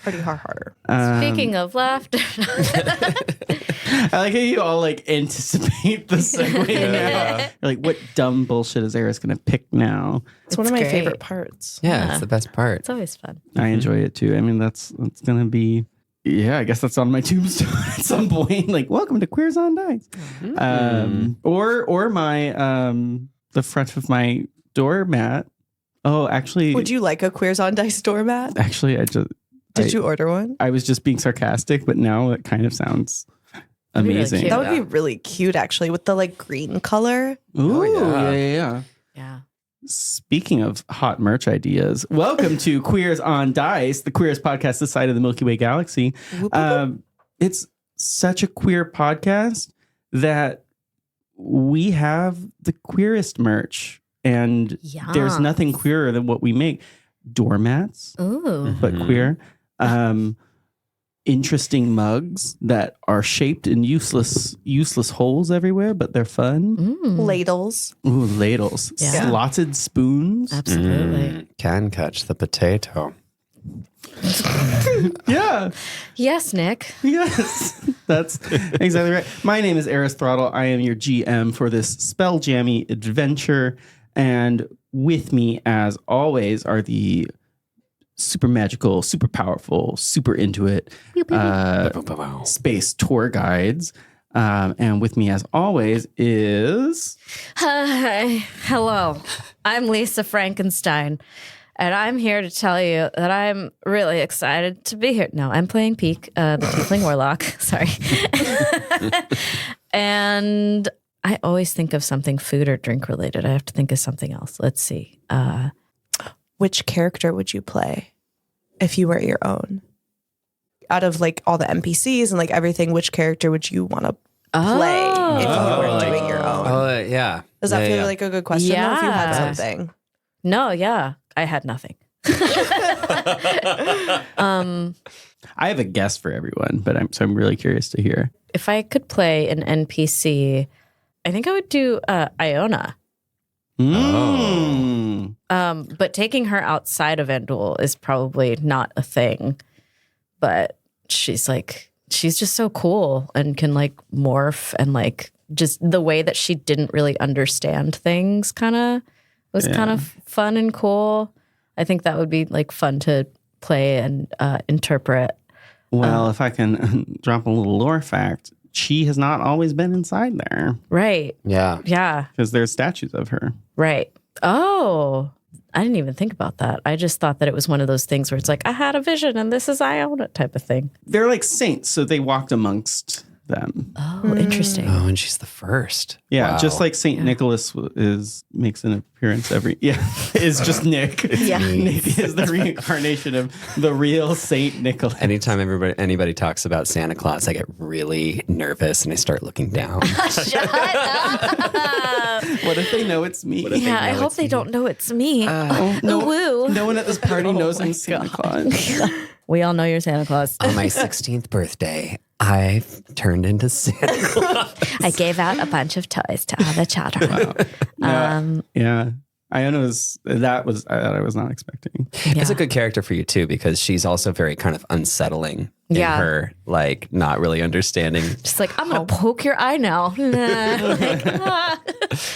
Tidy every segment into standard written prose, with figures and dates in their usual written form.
Pretty hard. Speaking of laughter. I like how you all like anticipate the segue now. You're like, what dumb bullshit is Eris going to pick now? It's one of my great. favorite parts. Yeah, it's the best part. It's always fun. I enjoy it too. I mean, that's going to be, I guess that's on my tombstone at some point. Like, welcome to Queers on Dice. Or my, the front of my doormat. Oh, actually. Would you like a Queers on Dice doormat? Actually, Did you order one? I was just being sarcastic, but now it kind of sounds amazing. cute. That would be really cute, actually, with the like green color. Ooh, yeah. yeah. Yeah. Speaking of hot merch ideas, welcome to Queers on Dice, the queerest podcast this side of the Milky Way galaxy. It's such a queer podcast that we have the queerest merch, and there's nothing queerer than what we make. Doormats, Ooh. but queer. Interesting mugs that are shaped in useless holes everywhere, but they're fun. Ladles. Ooh, ladles. Yeah. Slotted spoons. Absolutely. Can catch the potato. Yeah. Yes, Nick. Yes. That's exactly right. My name is Eris Throttle. I am your GM for this spell jammy adventure. And with me, as always, are the super magical, super powerful, super into it space tour guides. And with me, as always, is... Hi. Hello. I'm Lisa Frankenstein. And I'm here to tell you that I'm really excited to be here. No, I'm playing Pique, the Tiefling Warlock. Sorry. And I always think of something food or drink related. I have to think of something else. Let's see. Which character would you play if you were your own? Out of like all the NPCs and like everything, which character would you want to play if you were doing your own? Oh, yeah. Does that feel yeah. like a good question? Though, if you had Yeah. something. No, yeah. I had nothing. I have a guess for everyone, but I'm really curious to hear. If I could play an NPC, I think I would do Iona. But taking her outside of Endul is probably not a thing. But she's just so cool and can like morph, and like just the way that she didn't really understand things kind of fun and cool. I think that would be like fun to play and interpret. Well, if I can drop a little lore fact, she has not always been inside there. Right. Yeah. Yeah. Because there's statues of her. Right. Oh, I didn't even think about that. I just thought that it was one of those things where it's like, I had a vision and this is Iona type of thing. They're like saints, so they walked amongst them. Oh, interesting. Oh, and she's the first. Yeah, Wow. just like Saint Nicholas makes an appearance is just Nick. Yeah. Nick is the reincarnation of the real Saint Nicholas. Anytime anybody talks about Santa Claus, I get really nervous and I start looking down. Shut up. What if they know it's me? Yeah, I hope they don't know it's me. Woo. No one at this party knows I'm Santa Claus. We all know you're Santa Claus. On my 16th birthday, I turned into Santa Claus. I gave out a bunch of toys to all the children. Yeah. Iona was I was not expecting. It's a good character for you too, because she's also very kind of unsettling in her, like not really understanding. Just like, I'm going to poke your eye now.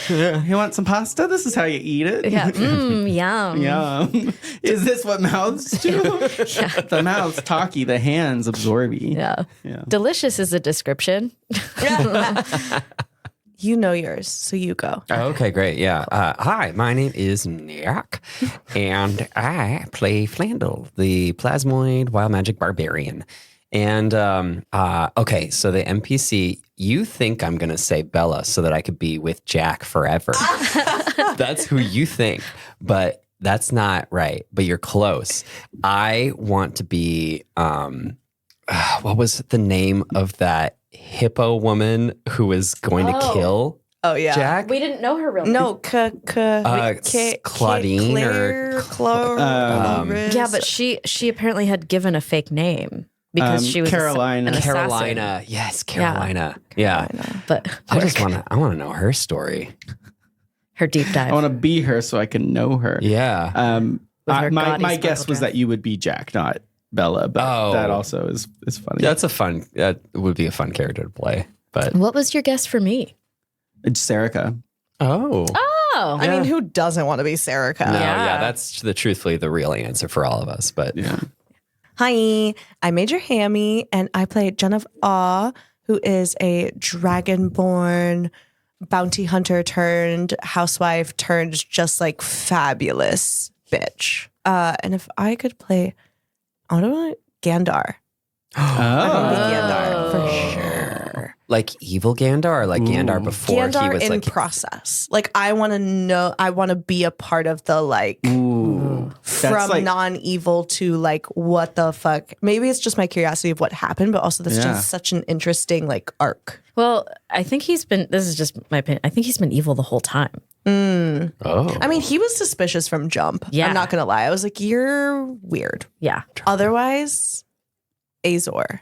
You want some pasta? This is how you eat it. Yeah. Yum. Yum. Is this what mouths do? The mouths talky, the hands absorby. Yeah. Yeah. Delicious is a description. You know yours, so you go. Oh, okay, great. Yeah. Hi, my name is Nick, and I play Flandel, the plasmoid wild magic barbarian. And okay, so the NPC, you think I'm going to say Bella so that I could be with Jack forever. That's who you think, but that's not right. But you're close. I want to be, what was the name of that hippo woman who was going to kill Jack? We didn't know her real name. No, Claudine yeah, but she apparently had given a fake name because she was Carolina. an assassin. Carolina. Yes, Carolina. Yeah. But I want to know her story. Her deep dive. I want to be her so I can know her. Yeah. My guess was that you would be Jack, not Bella, but that also is funny. That would be a fun character to play. But What was your guess for me? It's Serica. Oh. I mean, who doesn't want to be Serica? No, Yeah. that's truthfully the real answer for all of us. But Yeah. Hi, I'm Major Hammy, and I play Jenn of Awe, who is a dragonborn bounty hunter turned housewife turned just like fabulous bitch. And if I could play, I don't know, Gandar. I would be Gandar for sure. like evil Gandar, or like Gandar before Gandar he was in like process. Like I want to know. I want to be a part of the like from like- non-evil to like what the fuck. Maybe it's just my curiosity of what happened, but also that's Yeah. just such an interesting like arc. Well, I think this is just my opinion. I think he's been evil the whole time. oh. I mean, he was suspicious from jump. Yeah. I'm not gonna lie. I was like, you're weird. Yeah. Otherwise, Azor.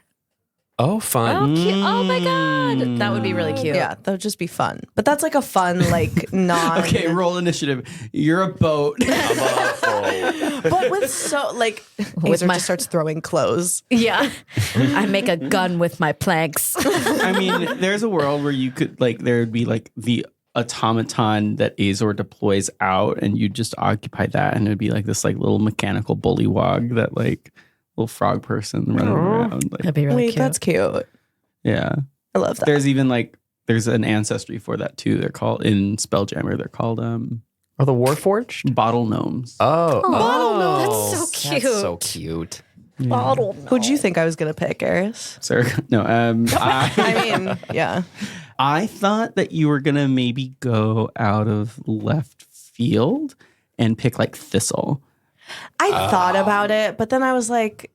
Oh, fun. Oh, cute. Oh my God. That would be really cute. Yeah, that would just be fun. But that's like a fun like non. Okay, roll initiative. You're a boat. But with so like Azor my- just starts throwing clothes. Yeah. I make a gun with my planks. I mean, there's a world where you could like there would be like the automaton that Azor deploys out, and you just occupy that, and it'd be like this like little mechanical bullywog that like little frog person running around. Like, That'd be really Wait, cute. that's cute. yeah, I love that. there's even like there's an ancestry for that too. They're called in Spelljammer. They're called Oh, the Warforged? bottle gnomes. That's so cute. That's so cute. Bottle. Who'd you think I was gonna pick, Eris? Sorry, no. I mean, yeah. I thought that you were gonna maybe go out of left field and pick like Thistle. I thought about it, but then I was like,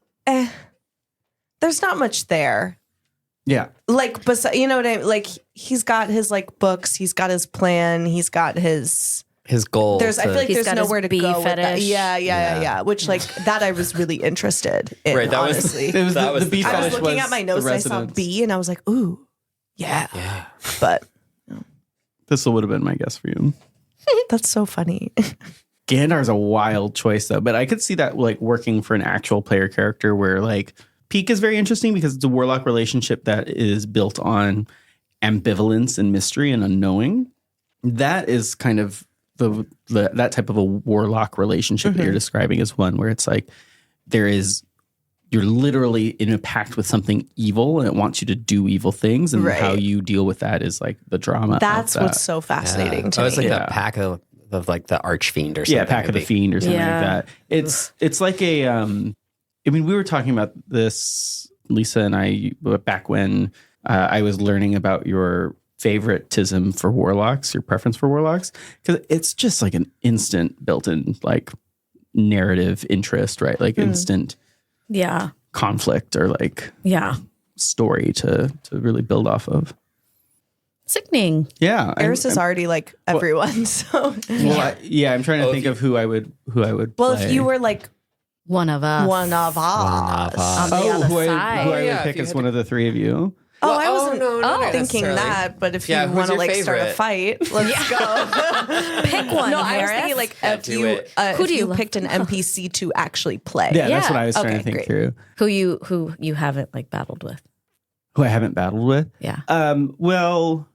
there's not much there. Yeah. Like, you know what I mean? Like, he's got his like books, he's got his plan, he's got his. His goal. I feel like He's there's got his nowhere to bee go with that. fetish. Yeah. Which like that I was really interested in. Right, that was- honestly, It was That the, was the bee the- I was fetish looking at my notes the and I saw residence. B, and I was like, ooh, yeah. Yeah. But Thistle would have been my guess for you. that's so funny. Gandar's a wild choice though, but I could see that like working for an actual player character where like Pique is very interesting because it's a warlock relationship that is built on ambivalence and mystery and unknowing. That is kind of the that type of a warlock relationship that you're describing is one where it's like you're literally in a pact with something evil and it wants you to do evil things, and Right. how you deal with that is like the drama. That's of that. what's so fascinating to I was me. like Yeah. that pack of like the Archfiend or something. Yeah, Pack of the Fiend or something Yeah. like that. It's like a I mean, we were talking about this, Lisa and I, back when I was learning about your favoritism for warlocks, your preference for warlocks, because it's just like an instant built-in like narrative interest, right? Like instant Yeah. conflict or like Yeah. story to really build off of. Sickening. Yeah, Eris is already like everyone. So I'm trying to think of who I would well, play. if you were like One of us. one of us. On the other who side. I would Yeah, pick if you as had one of the three of you. Oh, I wasn't not thinking necessarily. that, but if Yeah, you who's want to your like start a favorite? fight, let's go. Pick one. No, I was Harris. thinking like Yeah, if do you it. Who if do you you love picked an NPC to actually play. Yeah, that's Yeah. what I was trying Okay, to think great. through. who you haven't like battled with. Who I haven't battled with. Yeah. Well,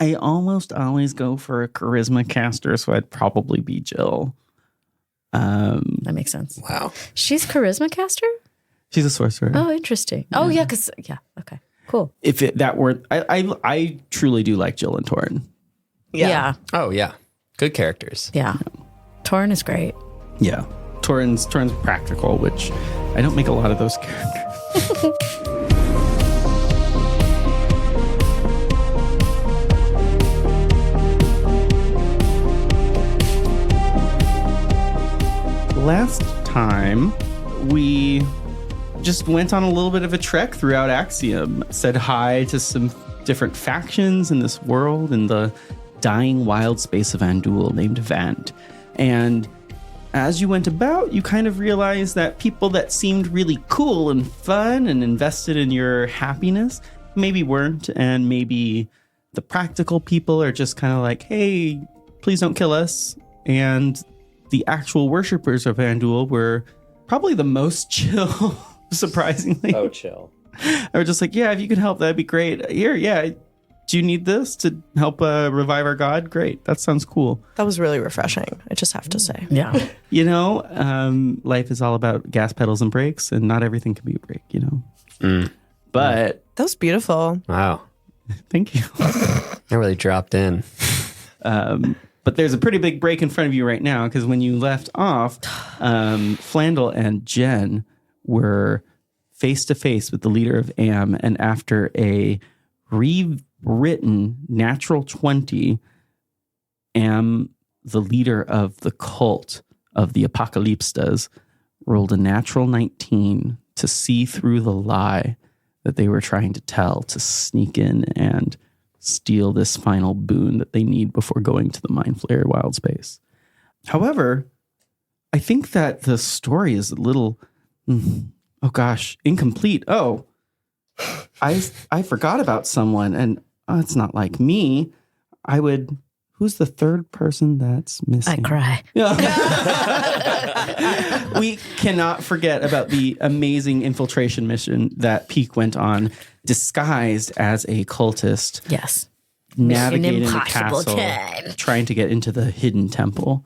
I almost always go for a charisma caster, so I'd probably be Jill. That makes sense. Wow. She's charisma caster? She's a sorcerer. Oh, interesting. Oh, yeah, because okay. Cool. If that were, I truly do like Jill and Torrin. Yeah. Oh yeah. Good characters. Yeah. Torrin is great. Yeah, Torrin's practical, which I don't make a lot of those characters. Last time, we just went on a little bit of a trek throughout Axiom, said hi to some different factions in this world in the dying wild space of Andul named Vant. And as you went about, you kind of realized that people that seemed really cool and fun and invested in your happiness maybe weren't, and maybe the practical people are just kind of like, hey, please don't kill us. And the actual worshippers of Flandel were probably the most chill, surprisingly. Oh, chill. They were just like, yeah, if you could help, that'd be great. Here, yeah. Do you need this to help revive our god? Great. That sounds cool. That was really refreshing, I just have to say. Yeah. You know, life is all about gas pedals and brakes, and not everything can be a brake, you know. But That was beautiful. Wow. thank you. That really dropped in. But there's a pretty big break in front of you right now, because when you left off, Flandel and Jenn were face to face with the leader of Am, and after a rewritten natural 20, Am, the leader of the cult of the Apocalypstas, rolled a natural 19 to see through the lie that they were trying to tell, to sneak in and steal this final boon that they need before going to the Mind Flayer wild space. However, I think that the story is a little, incomplete. Oh, I forgot about someone, and it's not like me. Who's the third person that's missing? I cry. We cannot forget about the amazing infiltration mission that Pique went on, disguised as a cultist, Yes. navigating the impossible castle, time. trying to get into the hidden temple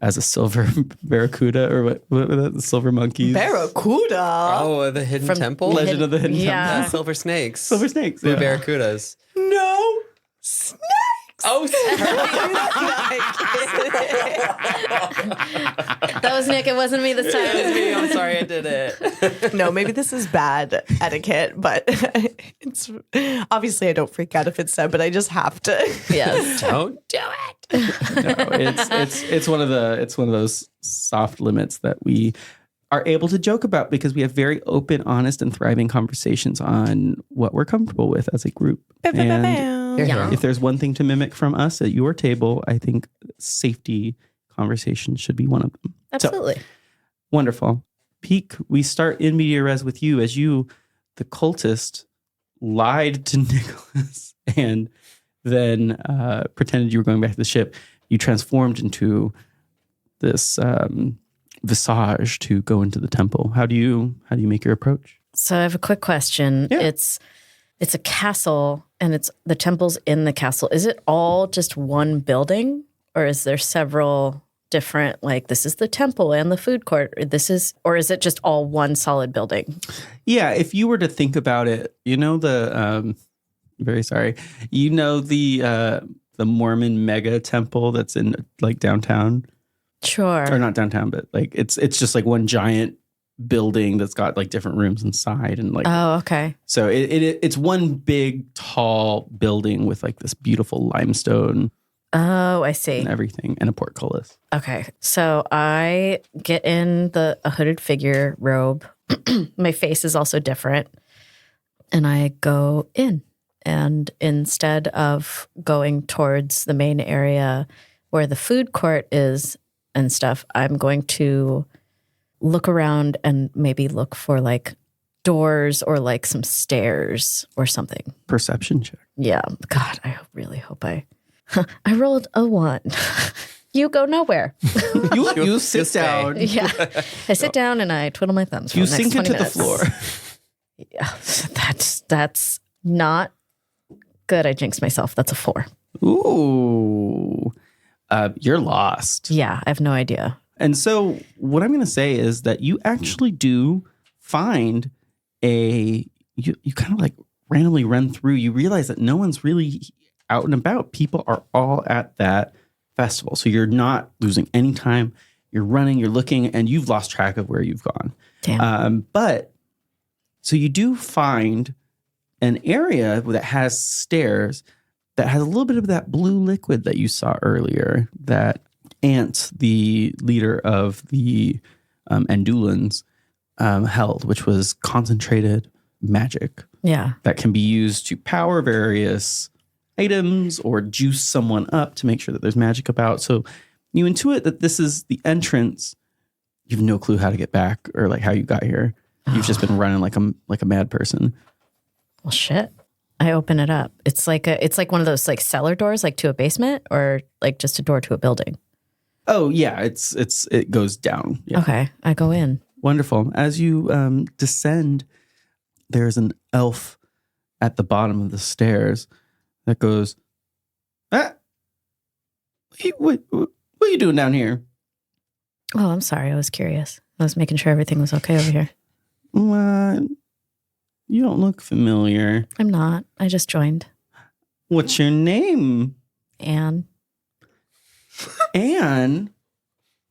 as a silver barracuda, or what were the silver monkeys? Barracuda. Oh, the hidden From temple? Legend of the Hidden Yeah. Temple. Silver snakes. Silver snakes. Blue yeah. barracudas. No snakes. Oh, That was Nick. It wasn't me this time. me. I'm sorry I did it. No, maybe this is bad etiquette, but it's obviously I don't freak out if it's said, but I just have to. Yes. Don't do it. No, it's one of those soft limits that we are able to joke about, because we have very open, honest, and thriving conversations on what we're comfortable with as a group. And Yeah. if there's one thing to mimic from us at your table, I think safety conversations should be one of them. Absolutely. So, wonderful. Pique, we start in media res with you, as you, the cultist, lied to Nicholas and then pretended you were going back to the ship. You transformed into this visage to go into the temple. How do you make your approach? So I have a quick question. Yeah. It's a castle, and it's the temple's in the castle. Is it all just one building, or is there several different, like, this is the temple and the food court, or is it just all one solid building? Yeah, if you were to think about it, you know the Mormon mega temple that's in like downtown, Sure. or not downtown, but like it's just like one giant building that's got like different rooms inside, and like Oh, okay. so it's one big tall building with like this beautiful limestone Oh, I see. and everything, and a portcullis. Okay. So I get in a hooded figure robe. My face is also different. And I go in. And instead of going towards the main area where the food court is and stuff, I'm going to look around and maybe look for like doors or like some stairs or something. Perception check. Yeah. God, I really hope I rolled a 1. You go nowhere. You sit stay. down. Yeah. I sit down and I twiddle my thumbs. For You the next sink 20 into the minutes. floor. Yeah. That's not good. I jinxed myself. That's a 4. Ooh. You're lost. Yeah. I have no idea. And so what I'm going to say is that you actually do find you kind of like randomly run through. You realize that no one's really out and about. People are all at that festival. So you're not losing any time. You're running, you're looking, and you've lost track of where you've gone. Damn. But so you do find an area that has stairs that has a little bit of that blue liquid that you saw earlier, that Ant, the leader of the Andulans, held, which was concentrated magic Yeah. that can be used to power various items or juice someone up to make sure that there's magic about. So you intuit that this is the entrance. You have no clue how to get back or like how you got here. You've just been running like a mad person. Well, shit. I open it up. It's like one of those like cellar doors, like to a basement, or like just a door to a building. Oh yeah, it goes down. Yeah. Okay, I go in. Wonderful. As you descend, there's an elf at the bottom of the stairs that goes, what are you doing down here? Oh, I'm sorry. I was curious. I was making sure everything was okay over here. You don't look familiar. I'm not. I just joined. What's your name? Anne. Anne?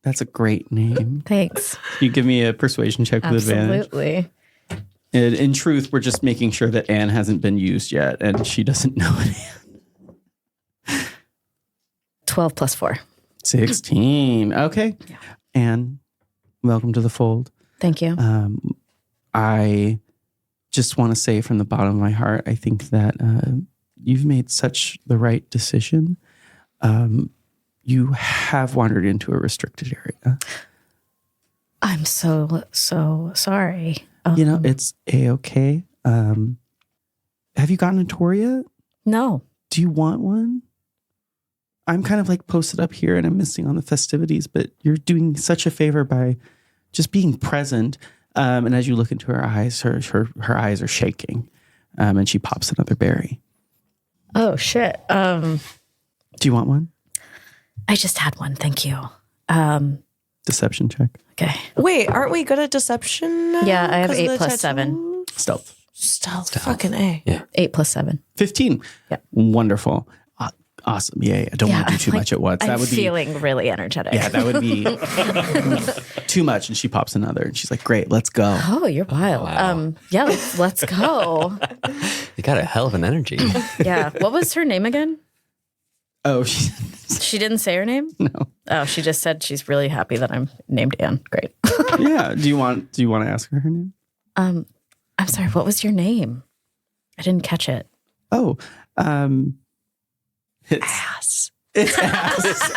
That's a great name. Thanks. You give me a persuasion check with advantage. Absolutely. In truth, we're just making sure that Anne hasn't been used yet and she doesn't know it. 12 plus 4. 16. Okay. Yeah. Anne, welcome to the fold. Thank you. I just want to say from the bottom of my heart, I think that you've made such the right decision. You have wandered into a restricted area. I'm so sorry. It's A-okay. Have you gotten a tour yet? No. Do you want one? I'm kind of like posted up here and I'm missing on the festivities, but you're doing such a favor by just being present. And as you look into her eyes, her eyes are shaking. And she pops another berry. Oh, shit. Do you want one? I just had one. Thank you. Deception check. Okay. Wait, aren't we good at deception now? Yeah, I have 'Cause of 8 the plus tattoo? 7. Stealth. Fucking A. Yeah. 8 plus 7. 15. Yeah. Wonderful. Awesome. Yay. I don't want to do too like, much at once. I'm feeling really energetic. Yeah, that would be too much. And she pops another and she's like, great, let's go. Oh, you're wild. Wow. Yeah, let's go. You got a hell of an energy. Yeah. What was her name again? Oh, She didn't say her name? no. Oh, she just said she's really happy that I'm named Anne. Great. Yeah. Do you want to ask her name? I'm sorry, what was your name? I didn't catch it. Oh, Ass. it's ass.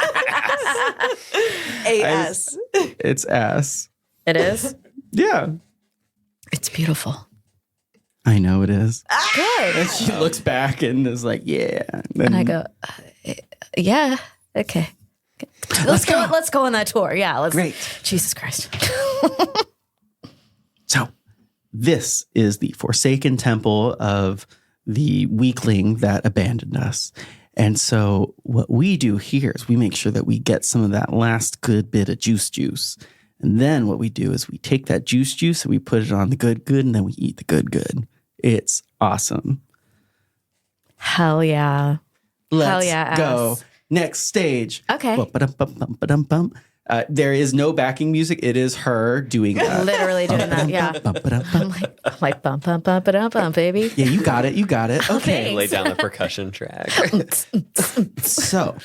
A-S. It's ass. It is? Yeah. It's beautiful. I know it is. Good. And she looks back and is like, yeah. And I go, yeah, okay. Let's go on that tour. Yeah, let's. Great. Jesus Christ. So this is the forsaken temple of the weakling that abandoned us. And so what we do here is we make sure that we get some of that last good bit of juice. And then what we do is we take that juice and we put it on the good, and then we eat the good. It's awesome. Hell yeah. Let's Hell yeah, go. ass. Next stage. Okay. Ba-ba-dum-bum-bum-ba-dum-bum. There is no backing music. It is her doing that. Literally doing that. Yeah. I'm like bum bum bum ba bum, baby. Yeah, you got it. Okay. Lay down the percussion track. So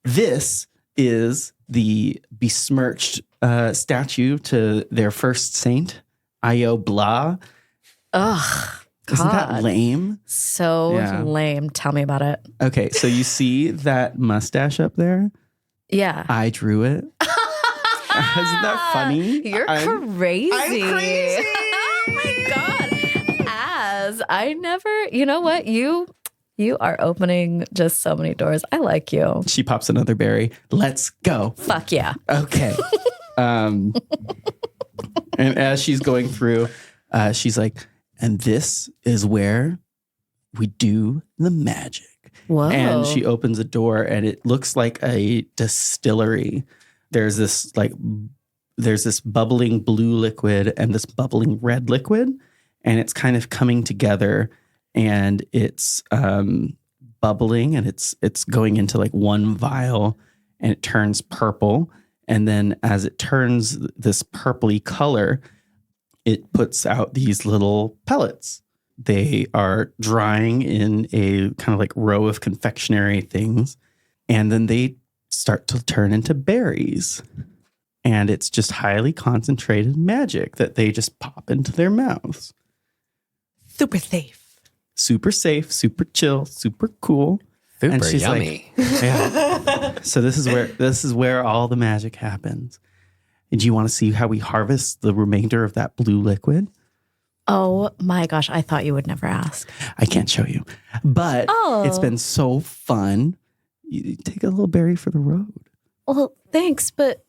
this is the besmirched statue to their first saint, Io Blah. Ugh. Isn't that God. lame? So Yeah. lame. Tell me about it. Okay, so you see that mustache up there? Yeah. I drew it. Isn't that funny? You're crazy. I'm crazy. Oh my God. I never, you know what? You are opening just so many doors. I like you. She pops another berry. Let's go. Fuck yeah. Okay. And as she's going through, she's like, and this is where we do the magic. Whoa. And she opens a door and it looks like a distillery. There's this bubbling blue liquid and this bubbling red liquid, and it's kind of coming together and it's bubbling and it's going into like one vial and it turns purple. And then as it turns this purpley color, it puts out these little pellets. They are drying in a kind of like row of confectionery things. And then they start to turn into berries. And it's just highly concentrated magic that they just pop into their mouths. Super safe. Super safe, super chill, super cool. Super And she's yummy. Yeah. So this is where all the magic happens. And do you want to see how we harvest the remainder of that blue liquid? Oh my gosh, I thought you would never ask. I can't show you, but it's been so fun. You take a little berry for the road. Well, thanks, but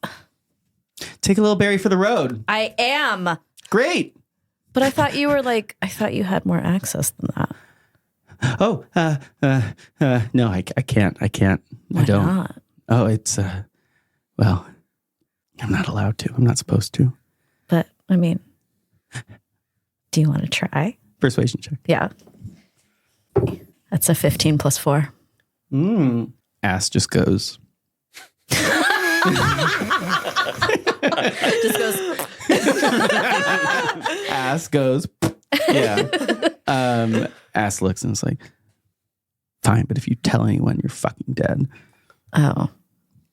Take a little berry for the road. I am. Great. But I thought you were like, I thought you had more access than that. Oh, no, I can't. I Why don't. not? Oh, it's, well, I'm not allowed to. I'm not supposed to. But I mean, do you want to try? Persuasion check. Yeah. That's a 15 plus 4. Ass just goes. Just goes. Ass goes. Yeah. Ass looks and it's like, fine, but if you tell anyone, you're fucking dead. Oh,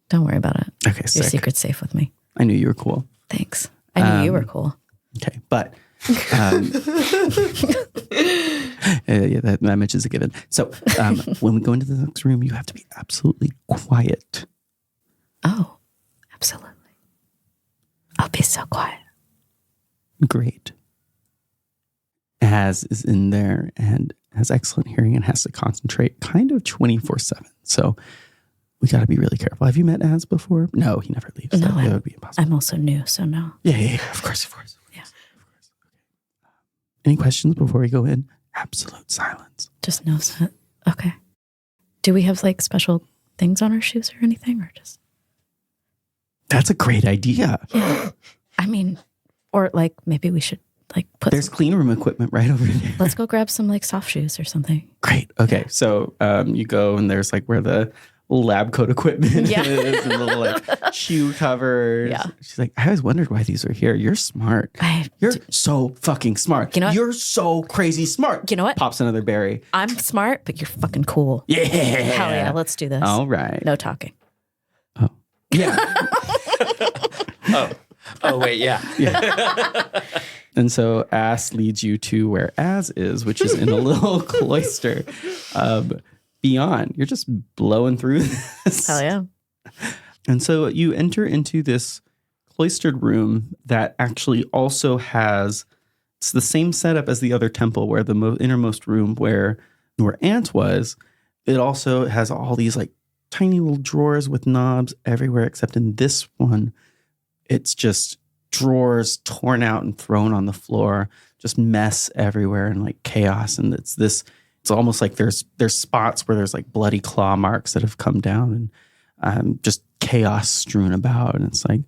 don't worry about it. Okay, Your sick. secret's safe with me. I knew you were cool. Thanks. I knew you were cool. Okay, but yeah, that much is a given. So when we go into the next room, you have to be absolutely quiet. Oh, absolutely. I'll be so quiet. Great. Az is in there and has excellent hearing and has to concentrate kind of 24/7. So we got to be really careful. Have you met Az before? No, he never leaves. No, That would be impossible. I'm also new, so no. Yeah, of course. Yeah. Of course. Okay. Any questions before we go in? Absolute silence. Just knows that. Okay. Do we have like special things on our shoes or anything, or just? That's a great idea. Yeah. I mean, or like maybe we should like put. There's clean room equipment right over there. Let's go grab some like soft shoes or something. Great. Okay. So you go and there's like where the lab coat equipment Yeah. is and little like shoe covers. Yeah. She's like, I always wondered why these are here. You're smart. You're so fucking smart. You know what? You're so crazy smart. You know what? Pops another berry. I'm smart, but you're fucking cool. Yeah. Hell yeah. Let's do this. All right. No talking. Oh. Yeah. Oh, wait, yeah. And so Ass leads you to where Az is, which is in a little cloister beyond. You're just blowing through this. Hell yeah. And so you enter into this cloistered room that actually also has, it's the same setup as the other temple where the innermost room where Ant was. It also has all these like tiny little drawers with knobs everywhere, except in this one, it's just drawers torn out and thrown on the floor, just mess everywhere and like chaos. And it's almost like there's spots where there's like bloody claw marks that have come down and just chaos strewn about. And it's like,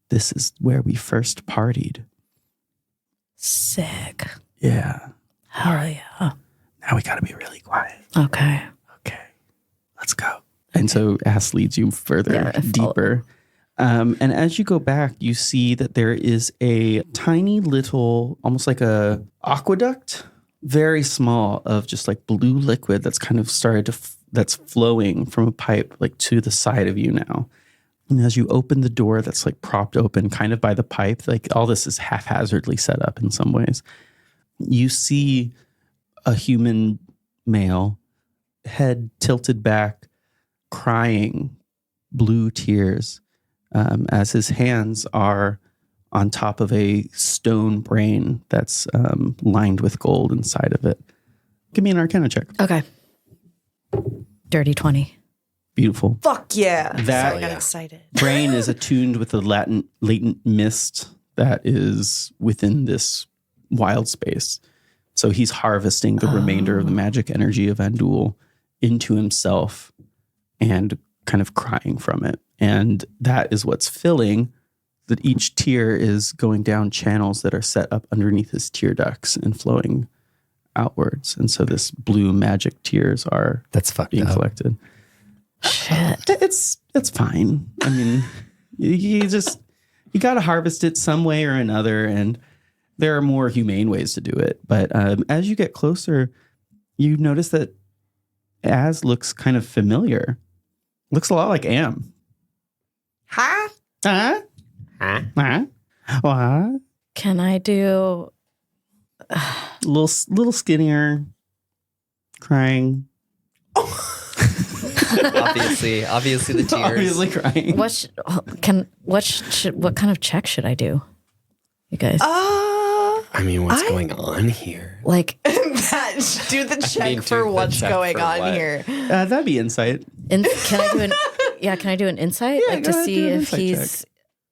this is where we first partied. Sick. Yeah. Hell yeah. Now we got to be really quiet. Okay. Okay. Let's go. And so Ass leads you further, deeper. And as you go back, you see that there is a tiny little, almost like a aqueduct, very small, of just like blue liquid that's kind of that's flowing from a pipe like to the side of you now. And as you open the door that's like propped open kind of by the pipe, like all this is haphazardly set up in some ways. You see a human male, head tilted back, crying blue tears. As his hands are on top of a stone brain that's lined with gold inside of it. Give me an Arcana check. Okay. Dirty 20. Beautiful. Fuck yeah. That- Sorry, I got excited. Brain is attuned with the latent mist that is within this wild space. So he's harvesting the remainder of the magic energy of Andul into himself and kind of crying from it. And that is what's filling that each tear is going down channels that are set up underneath his tear ducts and flowing outwards. And so this blue magic tears are That's fucked being up. collected. Shit. It's fine. I mean, you got to harvest it some way or another. And there are more humane ways to do it. But as you get closer, you notice that Az looks kind of familiar. Looks a lot like Am. Huh? Huh? Huh? What? Can I do Little skinnier, crying. Obviously the tears. Obviously crying. what kind of check should I do? You guys. I I mean, what's going on here? Like, Do the check for what's going on here. That'd be insight. can I do can I do an insight? Yeah, like go to ahead, see do an if insight he's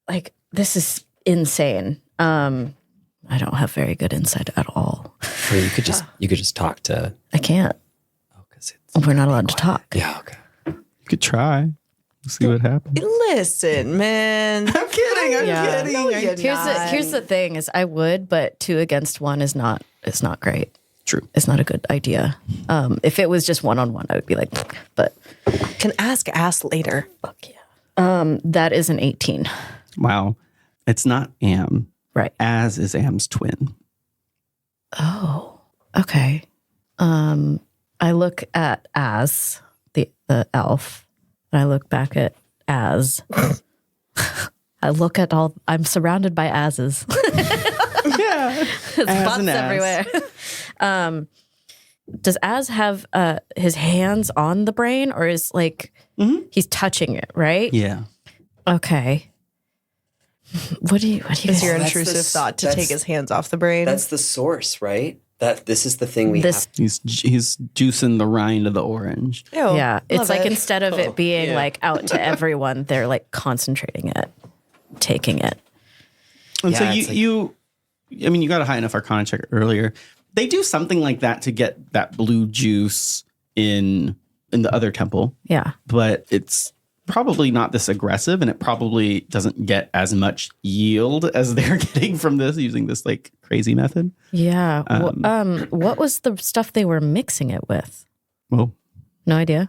like, this is insane. I don't have very good insight at all. Or you could just talk to. I can't. Oh, because it's. We're not allowed to talk. Yeah. Okay. You could try. See what happens. Listen, man. I'm kidding. I'm Yeah. kidding. No, You're not. here's the thing: is I would, but 2 against 1 is not great. True. It's not a good idea. If it was just 1-on-1, I would be like, but Can ask later. fuck yeah. That is an 18. Wow. It's not Am. Right. As is Am's twin. Oh, okay. I look at Az, the elf, and I look back at Az. I look at I'm surrounded by Azes. Yeah. There's Az spots and Az. everywhere. Does Az have his hands on the brain, or is like he's touching it, right? Yeah. Okay. What do you Is your That's intrusive the- thought to that's- take his hands off the brain? That's the source, right? That this is the thing we This- have. He's juicing the rind of the orange. Ew, Yeah, it's love like it. instead of it being like out to everyone, they're like concentrating it, taking it. And Yeah, so it's you got a high enough Arcana check earlier. They do something like that to get that blue juice in the other temple, Yeah. but it's probably not this aggressive, and it probably doesn't get as much yield as they're getting from this using this like crazy method. Yeah. What was the stuff they were mixing it with? Well, No idea.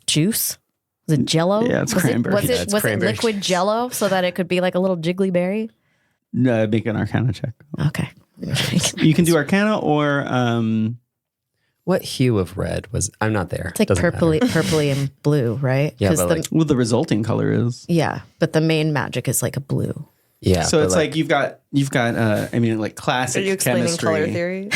Juice? Was it Jello? Yeah, it's was cranberry. It, was Yeah, it it's was it cranberry liquid juice. Jello so that it could be like a little jiggly berry? no, make an Arcana check. Okay. You can do Arcana or What hue of red was? I'm not there. It's like Doesn't matter. purpley and blue, right? Yeah, 'Cause but the, like- what the resulting color is. yeah, but the main magic is like a blue. Yeah. So but it's like you've got like Are classic you explaining chemistry. color theory?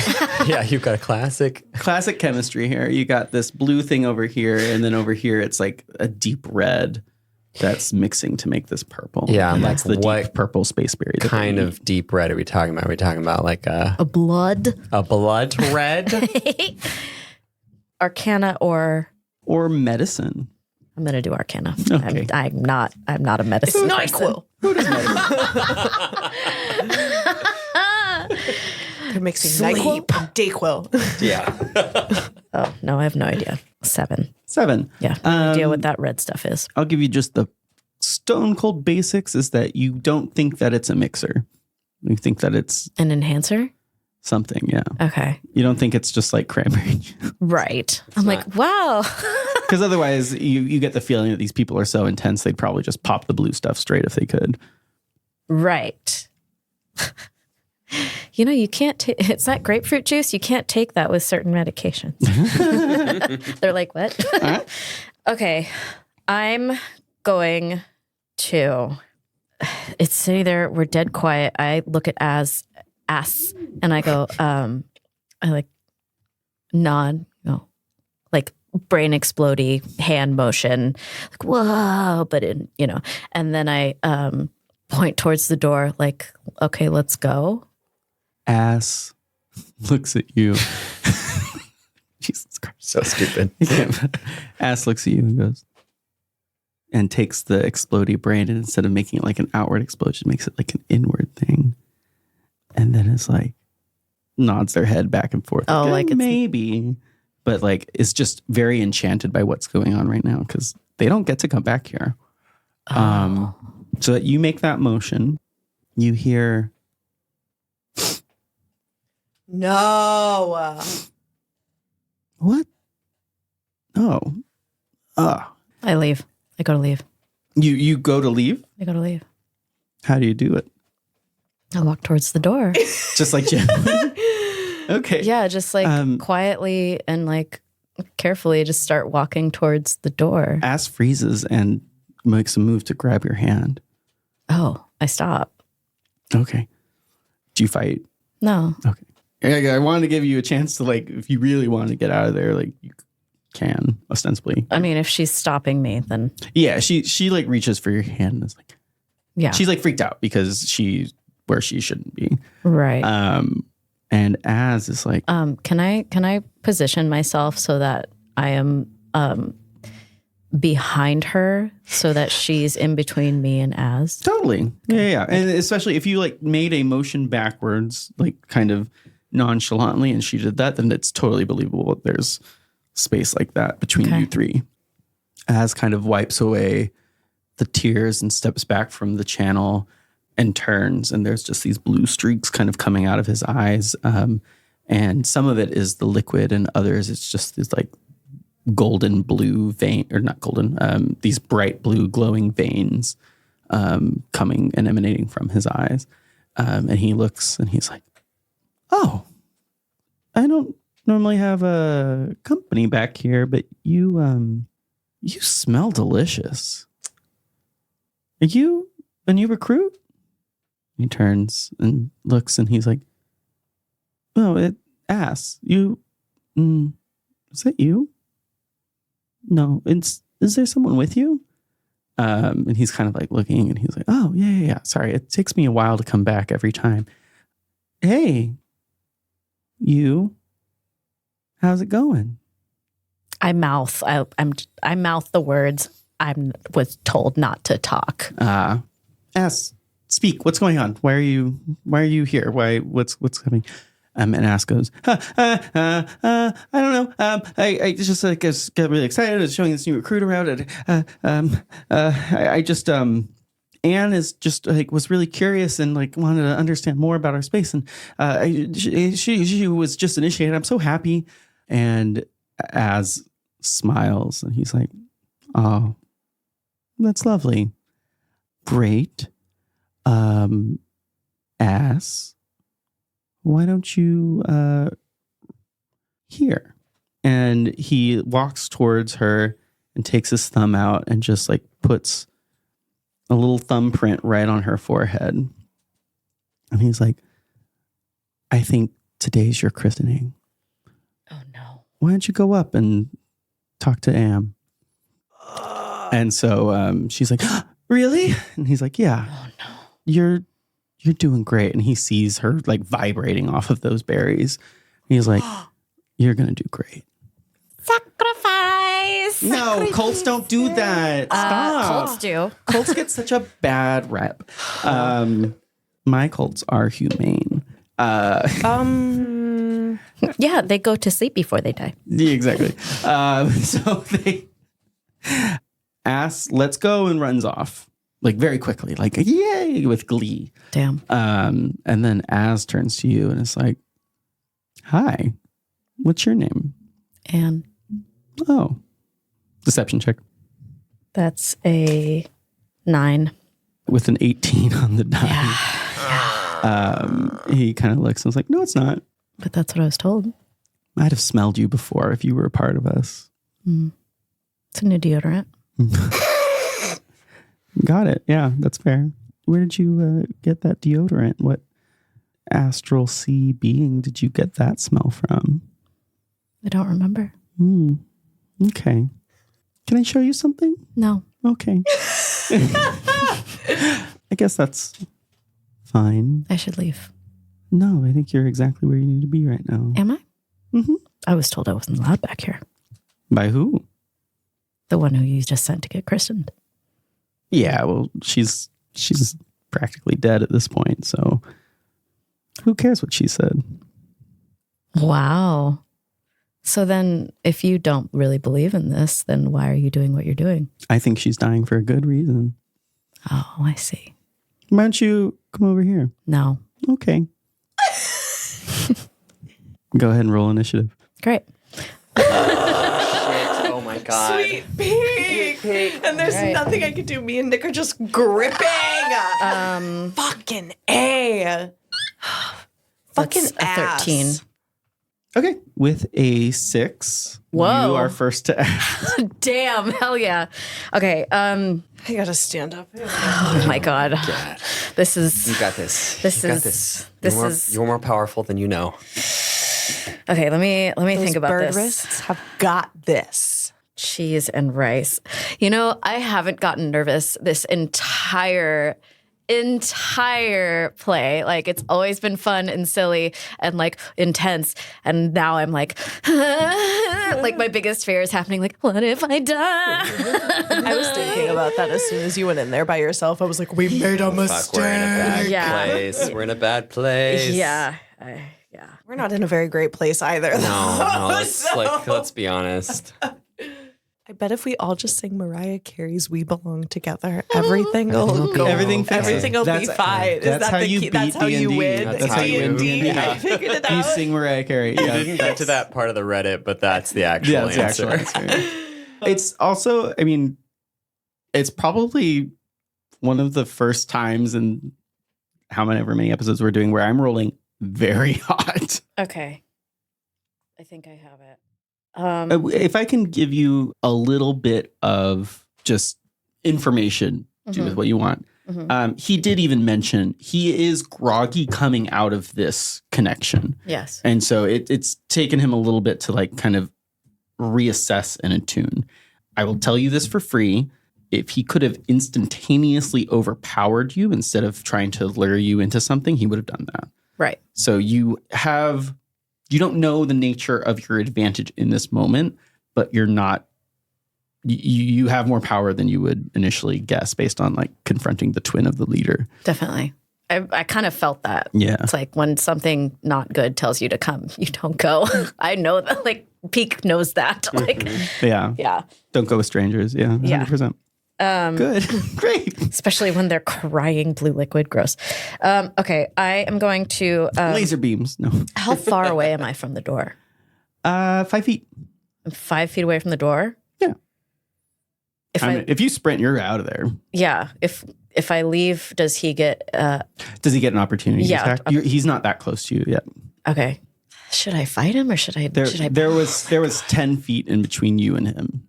yeah, you've got a classic. Classic chemistry here. You got this blue thing over here, and then over here it's like a deep red that's mixing to make this purple. Yeah, and like that's the what deep purple space berry. that Kind they of deep red are we talking about? Are we talking about like A blood, a blood red? Arcana, or or medicine. I'm gonna do Arcana. Okay. I'm not a medicine person. They're mixing NyQuil and DayQuil. yeah. Oh no, I have no idea. 7. 7. Yeah, no idea what that red stuff is. I'll give you just the stone cold basics is that you don't think that it's a mixer. You think that it's An enhancer? something, yeah. Okay. You don't think it's just like cranberry juice. Right. I'm like, wow. Because otherwise you get the feeling that these people are so intense they'd probably just pop the blue stuff straight if they could. Right. You know, you can't take, it's not grapefruit juice. You can't take that with certain medications. They're like, what? right. Okay. I'm going to, it's sitting there. We're dead quiet. I look at ass and I go, I like nod, like brain explodey hand motion, like, whoa, but and then I, point towards the door, like, okay, let's go. Ass looks at you. Jesus Christ. So stupid. Ass looks at you and goes, and takes the explodey brain, and instead of making it like an outward explosion, makes it like an inward thing. And then it's like, nods their head back and forth. Oh, like it's- maybe. But like, is just very enchanted by what's going on right now because they don't get to come back here. So that you make that motion, you hear, No. what? Oh. I leave. I go to leave. You go to leave? I go to leave. How do you do it? I walk towards the door. Just like Jenn. Okay. Yeah, just like quietly and like carefully just start walking towards the door. Ass freezes and makes a move to grab your hand. Oh, I stop. Okay. Do you fight? No. Okay. I wanted to give you a chance to like, if you really want to get out of there, like you can ostensibly. I mean, if she's stopping me, then Yeah. She like reaches for your hand and is like, yeah. she's like freaked out because she's where she shouldn't be. Right. And Az is like, Can I position myself so that I am behind her so that she's in between me and Az? totally. Yeah. And especially if you like made a motion backwards, like kind of nonchalantly, and she did that, then it's totally believable that there's space like that between you three. Az kind of wipes away the tears and steps back from the channel and turns, and there's just these blue streaks kind of coming out of his eyes. And some of it is the liquid, and others it's just this like golden blue vein, or not golden, these bright blue glowing veins coming and emanating from his eyes. And he looks and he's like, oh, I don't normally have a company back here, but you smell delicious. Are you a new recruit? He turns and looks and he's like, oh, ass. You, is that you? No, is there someone with you? And he's kind of like looking and he's like, oh, yeah. Sorry, it takes me a while to come back every time. Hey, you, how's it going? I mouth the words I was told not to talk. Ass, speak. What's going on? Why are you here? What's happening? And Ass goes, I don't know. I just like got really excited. I was showing this new recruit around, and I just Anne is just like was really curious and like wanted to understand more about our space, and she was just initiated. I'm so happy. And Az smiles and he's like, oh, that's lovely. Great. Ass, why don't you here? And he walks towards her and takes his thumb out and just like puts a little thumbprint right on her forehead. And he's like, I think today's your christening. Oh no. Why don't you go up and talk to Am? And so she's like, really? And he's like, yeah. Oh no. You're doing great. And he sees her like vibrating off of those berries. He's like, you're going to do great. Sacrifice. No, cults don't do that. Stop. Cults do. Cults get such a bad rep. My cults are humane. Yeah, they go to sleep before they die. Yeah, exactly. So they ask, let's go, and runs off. Like very quickly, like yay, with glee. Damn. And then Az turns to you and it's like, hi, what's your name? And Oh, deception check. that's a 9. With an 18 on the die. He kind of looks and was like, no, it's not. But that's what I was told. I'd have smelled you before if you were a part of us. It's a new deodorant. Got it. Yeah, that's fair. Where did you get that deodorant? What astral sea being did you get that smell from? I don't remember. Okay. Can I show you something? No. Okay. I guess that's fine. I should leave. No, I think you're exactly where you need to be right now. Am I? Mm-hmm. I was told I wasn't allowed back here. By who? The one who you just sent to get christened. Yeah, well, she's practically dead at this point, so who cares what she said? Wow. So then if you don't really believe in this, then why are you doing what you're doing? I think she's dying for a good reason. Oh, I see. Why don't you come over here? No. Okay. Go ahead and roll initiative. Great. Oh my god. Sweet Pique. And there's nothing I could do. Me and Nick are just gripping. Fucking A. Fucking That's a ass. 13. Okay. With a 6, Whoa. you are first to act. Damn, hell yeah. Okay, I gotta stand up. oh my god. This is You got this. This You got is- this. this You're more powerful than you know. Okay, let me think about bird this. wrists have got this. Cheese and rice. You know, I haven't gotten nervous this entire entire play. Like, it's always been fun and silly and like intense. And now I'm like, like my biggest fear is happening. Like, what if I die? I was thinking about that as soon as you went in there by yourself. I was like, we made a mistake. Fuck, we're in a bad Yeah. place. We're in a bad place. Yeah. We're not in a very great place either. No, let's be honest. I bet if we all just sing Mariah Carey's "We Belong Together," everything will go. Everything will be fine. That's how you beat That's how you D&D. win. That's how you win D&D. D&D. I figured it You out. sing Mariah Carey. We Yeah. didn't get to that part of the Reddit, but that's the actual Yeah, that's answer. the actual answer. It's also, I mean, it's probably one of the first times in however many episodes we're doing where I'm rolling very hot. Okay. I think I have it. If I can give you a little bit of just information to do with what you want. He did even mention he is groggy coming out of this connection. Yes. And so it's taken him a little bit to like kind of reassess and attune. I will tell you this for free. If he could have instantaneously overpowered you instead of trying to lure you into something, he would have done that. Right. So you don't know the nature of your advantage in this moment, but you're not, you have more power than you would initially guess based on like confronting the twin of the leader. Definitely. I kind of felt that. Yeah. It's like when something not good tells you to come, you don't go. I know that, like, Pique knows that. Like, Yeah. Don't go with strangers. Yeah. 100%. Good. Great. Especially when they're crying blue liquid. Gross. Okay. I am going to. Laser beams. No. How far away am I from the door? 5 feet. I'm 5 feet away from the door. Yeah. If If you sprint, you're out of there. Yeah. If I leave, does he get? Does he get an opportunity Yeah. attack? He's not that close to you yet. Okay. Should I fight him or should I? There was 10 feet in between you and him.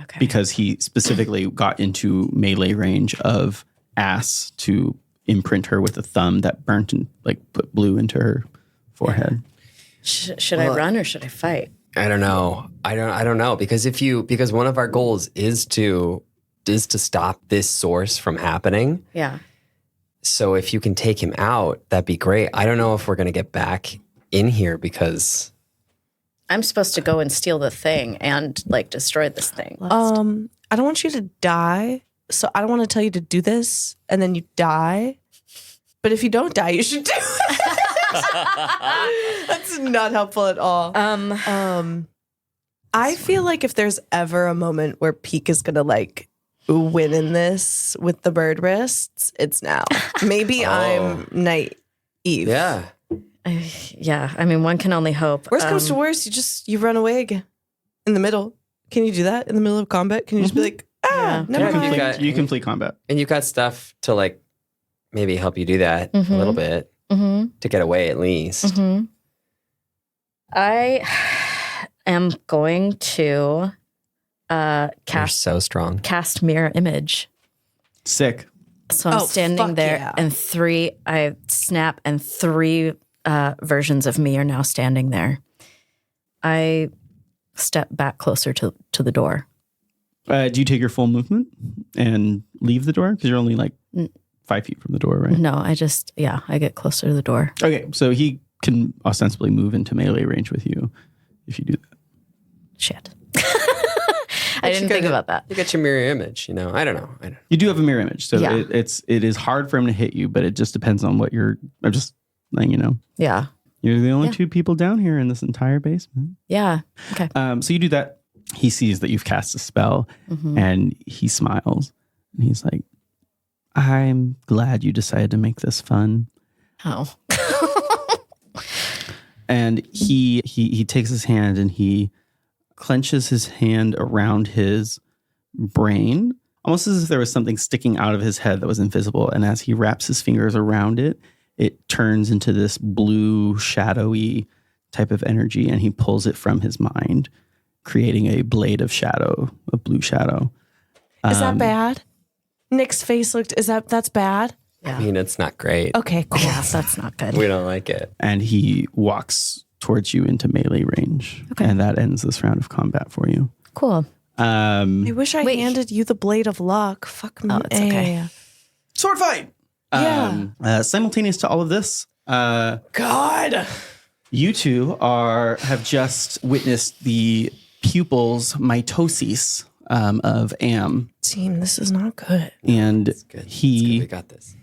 Okay. Because he specifically got into melee range of ass to imprint her with a thumb that burnt and like put blue into her forehead. Should I run or should I fight? I don't know. I don't know because because one of our goals is to stop this source from happening. Yeah. So if you can take him out, that'd be great. I don't know if we're going to get back in here because I'm supposed to go and steal the thing and like destroy this thing. I don't want you to die, so I don't want to tell you to do this and then you die. But if you don't die, you should do it. That's not helpful at all. I feel like if there's ever a moment where Pique is gonna like win in this with the bird wrists, it's now. Maybe I'm naive. yeah. Yeah. I mean, one can only hope. Worst comes to worst, you run away again in the middle. Can you do that in the middle of combat? Can you just be like, never mind. You complete combat. And you've got stuff to like maybe help you do that a little bit to get away at least. I am going to You're so strong. cast mirror image. Sick. So I'm standing fuck there, yeah. and I snap, and 3 versions of me are now standing there. I step back closer to the door. Do you take your full movement and leave the door? Because you're only like 5 feet from the door, right? No, I get closer to the door. Okay, so he can ostensibly move into melee range with you if you do that. Shit. I didn't think about that. You got your mirror image, you know. I don't know. You do have a mirror image, so Yeah. it is hard for him to hit you, but it just depends on what you're. I'm just letting you know. Yeah. You're the only 2 people down here in this entire basement. Yeah. Okay. So you do that. He sees that you've cast a spell, and he smiles, and he's like, "I'm glad you decided to make this fun." Oh. And he takes his hand and he clenches his hand around his brain, almost as if there was something sticking out of his head that was invisible. And as he wraps his fingers around it, it turns into this blue, shadowy type of energy, and he pulls it from his mind, creating a blade of shadow, a blue shadow. Is that bad? Nick's face looked, that's bad? Yeah. I mean, it's not great. Okay, cool. Yeah, that's not good. We don't like it. And he walks towards you into melee range. Okay. And that ends this round of combat for you. Cool. I wish I handed you the blade of luck. Fuck me. Oh, it's okay. sword fight. Simultaneous to all of this, God. you two have just witnessed the pupils mitosis of Am. Team, this is not good. And Good. he We got this.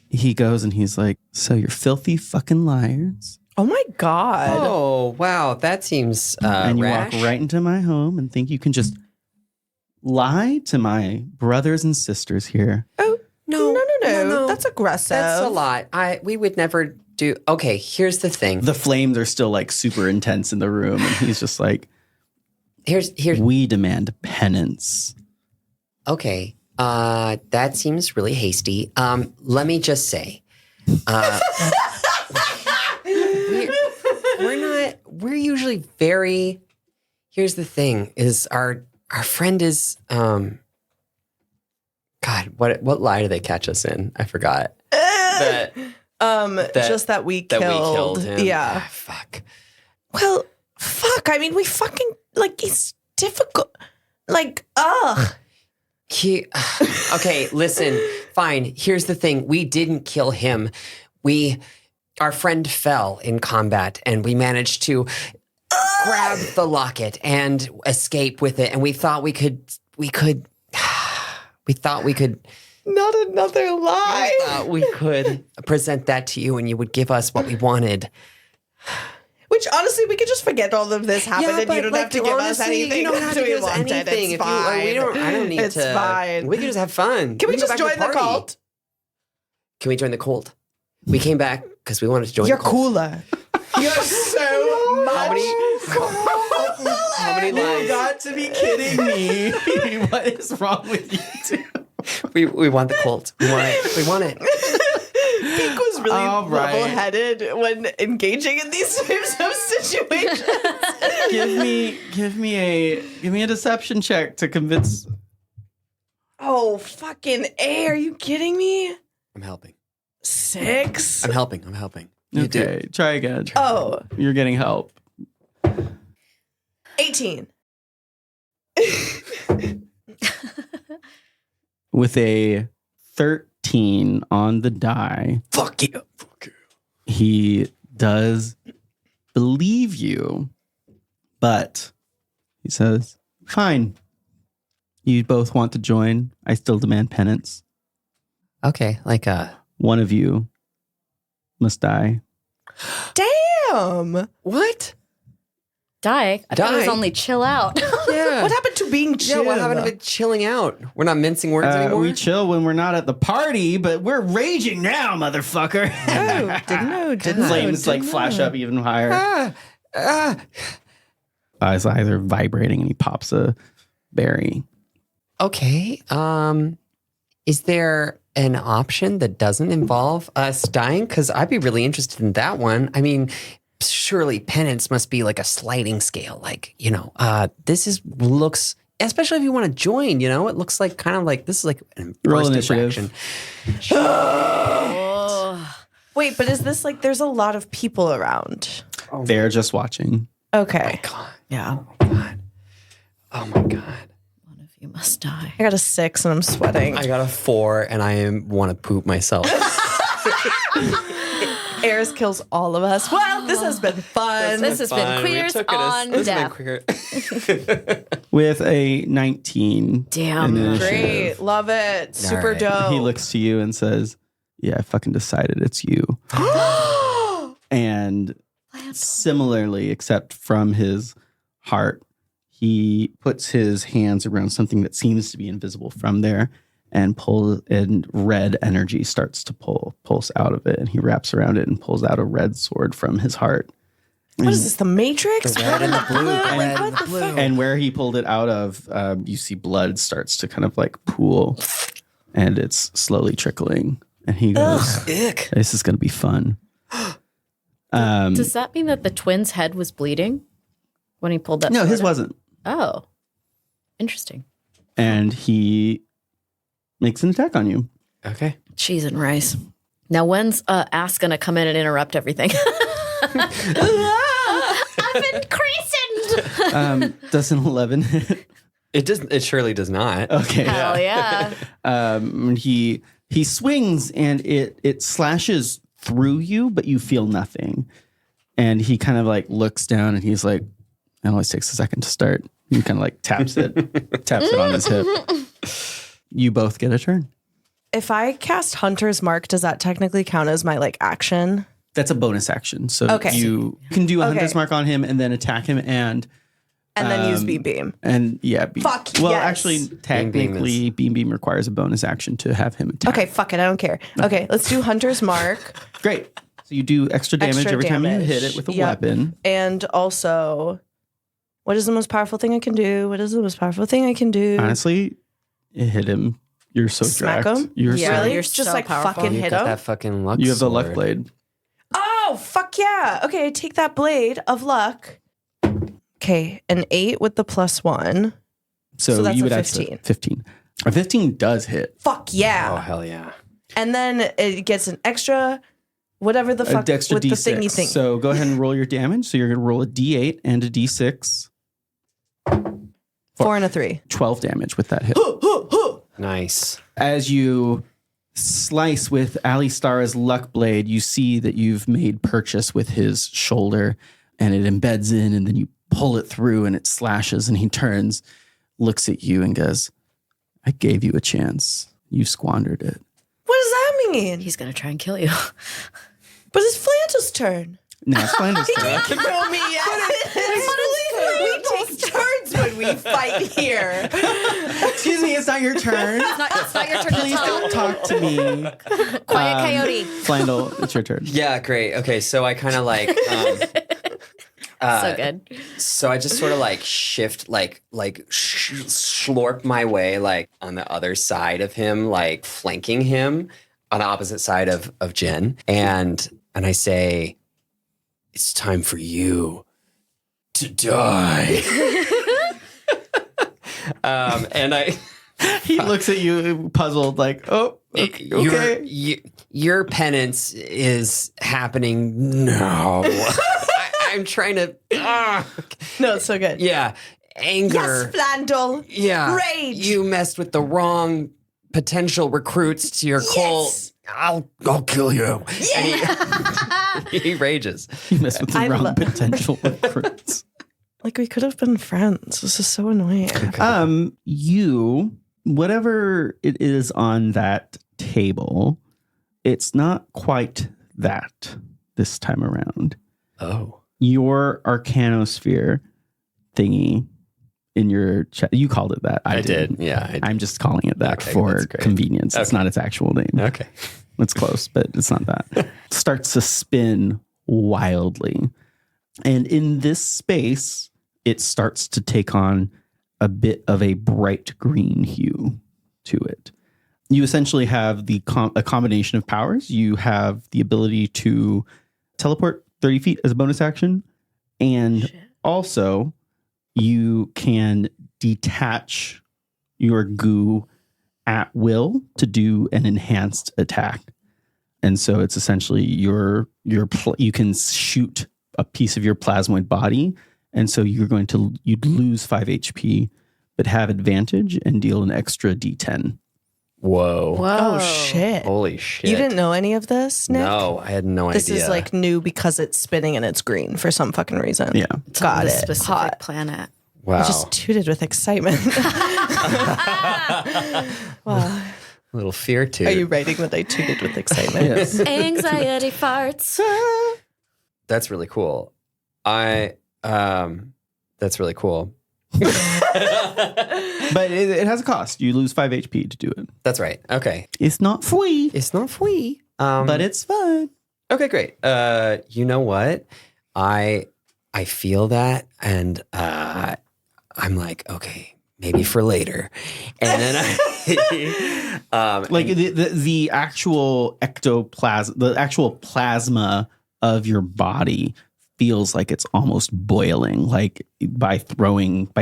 he goes and he's like, so you're filthy fucking liars. Oh my God. Oh, wow. That seems And you rash. walk right into my home and think you can just lie to my brothers and sisters here. Oh, No, no. That's aggressive. That's a lot. We would never do. Okay, here's the thing. The flames are still like super intense in the room. And he's just like, Here's we demand penance. okay. That seems really hasty. Let me just say, we're usually very. Here's the thing: is our friend is God. What lie do they catch us in? I forgot. Just that we killed him. Yeah. Ah, fuck. Well, fuck. I mean, we fucking it's difficult. Like, ugh. Okay, listen. Fine. Here's the thing: we didn't kill him. Our friend fell in combat, and we managed to grab the locket and escape with it. And we thought we could. We thought we could. Not another lie. We thought we could present that to you, and you would give us what we wanted. Which honestly, we could just forget all of this happened, and but, you don't have to give us anything. You don't have to We give us want it. anything. It's If you, fine. I don't need It's to. fine. We can just have fun. Can we go just back to join the party. cult? Can we join the cult? We came back because we wanted to join You're the cult. cooler. You're so much. How many You lines? got to be kidding me. What is wrong with you two? We want the cult. We want it. We want it. Pique was really All right. level-headed when engaging in these types of situations. Give me a deception check to convince. Oh, fucking A. Are you kidding me? I'm helping. 6? I'm helping. You Okay, try again. Oh, You're getting help. 18. With a 13 on the die, Fuck you. he does believe you, but he says, fine. You both want to join. I still demand penance. Okay, like One of you must die. Damn. what? Die? I thought it was Die? only chill out. Yeah. What happened to being chill? Yeah, what happened to chilling out? We're not mincing words anymore. We chill when we're not at the party, but we're raging now, motherfucker. Oh, didn't know. Flames like flash up even higher. His eyes are vibrating and he pops a berry. Okay. Is there an option that doesn't involve us dying? Because I'd be really interested in that one. I mean, surely penance must be like a sliding scale. Like, this looks, especially if you want to join, it looks like kind of like this is like an Roll first initiative. infraction. Wait, but is this like there's a lot of people around? They're just watching. Okay. God. Yeah. Oh my God. One of you must die. I got a 6 and I'm sweating. I got a 4 and I want to poop myself. Eris kills all of us. Well, this has been fun. This has been Queers on Death. With a 19. Damn. initiative. Great. Love it. Super right. dope. He looks to you and says, yeah, I fucking decided it's you. And similarly, except from his heart, he puts his hands around something that seems to be invisible from there and red energy starts to pulse out of it. And he wraps around it and pulls out a red sword from his heart. What is this, the Matrix? The red and the blue. Like, The red what and the the blue. fuck? And where he pulled it out of, you see blood starts to kind of like pool and it's slowly trickling. And he goes, Ick. this is going to be fun. Does that mean that the twin's head was bleeding when he pulled that? No, sword his out? wasn't. Oh, interesting. And he makes an attack on you. Okay. Cheese and rice. Now, when's Ass gonna come in and interrupt everything? I've been christened. Does an 11 hit? It surely does not. Okay. Hell yeah. He He swings and it slashes through you, but you feel nothing. And he kind of like looks down and he's like, it always takes a second to start. He kind of like taps it on his hip. You both get a turn. If I cast Hunter's Mark, does that technically count as my like action? That's a bonus action. So Okay. you can do a Hunter's Mark on him and then attack him and then use Beam. And yeah. Fuck Well, yes. actually, technically, Beam requires a bonus action to have him attack. Okay, fuck it. I don't care. Okay, let's do Hunter's Mark. Great. So you do extra damage Extra every time you damage. hit it with a Yep. weapon. And also, what is the most powerful thing I can do? Honestly, it hit him. You're so Smack dragged. him? You're Yeah, so, Really? you're Just so like powerful. fucking You hit got him? that fucking luck you have the sword. luck blade. Oh, fuck yeah. Okay, take that blade of luck. Okay, an 8 with the +1. So, that's you a would add 15. 15. A 15 does hit. Fuck yeah. Oh, hell yeah. And then it gets an extra, whatever the fuck, An extra with the D6. thingy thing. So go ahead and roll your damage. So you're going to roll a D8 and a D6. 4 and a 3. 12 damage with that hit. Nice. As you slice with Alistara's luck blade, you see that you've made purchase with his shoulder and it embeds in, and then you pull it through and it slashes, and he turns, looks at you and goes, I gave you a chance. You squandered it. What does that mean? He's going to try and kill you. But it's Flandel's turn. Now it's Flanders' turn. Kill me yet. We take turns when we fight here. Excuse me, it's not your turn. It's not your turn Please don't talk to me. Quiet coyote. Flandel, it's your turn. Yeah, great. Okay, so I kind of like... So good. So I just sort of like shift, slurp my way like on the other side of him, like flanking him on the opposite side of Jenn. And I say, it's time for you to die. And I... He looks at you puzzled, like, oh, okay. Your penance is happening now. I'm trying to... No, it's so good. Yeah. Anger. Yes, Flandel. Yeah. Rage. You messed with the wrong potential recruits to your cult. I'll kill you. Yeah. And he rages. You messed with the I wrong lo- potential recruits. Like, we could have been friends. This is so annoying. You, whatever it is on that table, it's not quite that this time around. Oh. Your Arcanosphere thingy in your chat, you called it that. I did. Yeah. I'm just calling it that Okay, for that's great. convenience. It's Okay. not its actual name. Okay. It's close, but it's not that. Starts to spin wildly. And in this space, it starts to take on a bit of a bright green hue to it. You essentially have a combination of powers. You have the ability to teleport 30 feet as a bonus action. And also, you can detach your goo at will to do an enhanced attack. And so it's essentially you can shoot a piece of your plasmoid body. And so you'd lose 5 HP, but have advantage and deal an extra D10. Whoa. Oh, shit. Holy shit. You didn't know any of this, Nick? No, I had no This idea. is like new because it's spinning and it's green for some fucking reason. Yeah. Got On it. a specific Hot. planet. wow. I just tooted with excitement. Wow. A little fear too. Are you writing that I tooted with excitement? Yes. Anxiety farts. That's really cool. That's really cool. But it has a cost. You lose 5 HP to do it. That's right. Okay. It's not free, It's not free. but it's fun. Okay, great. You know what? I feel that, and I'm like, okay, maybe for later. And then Like the actual ectoplasm, the actual plasma of your body feels like it's almost boiling. Like by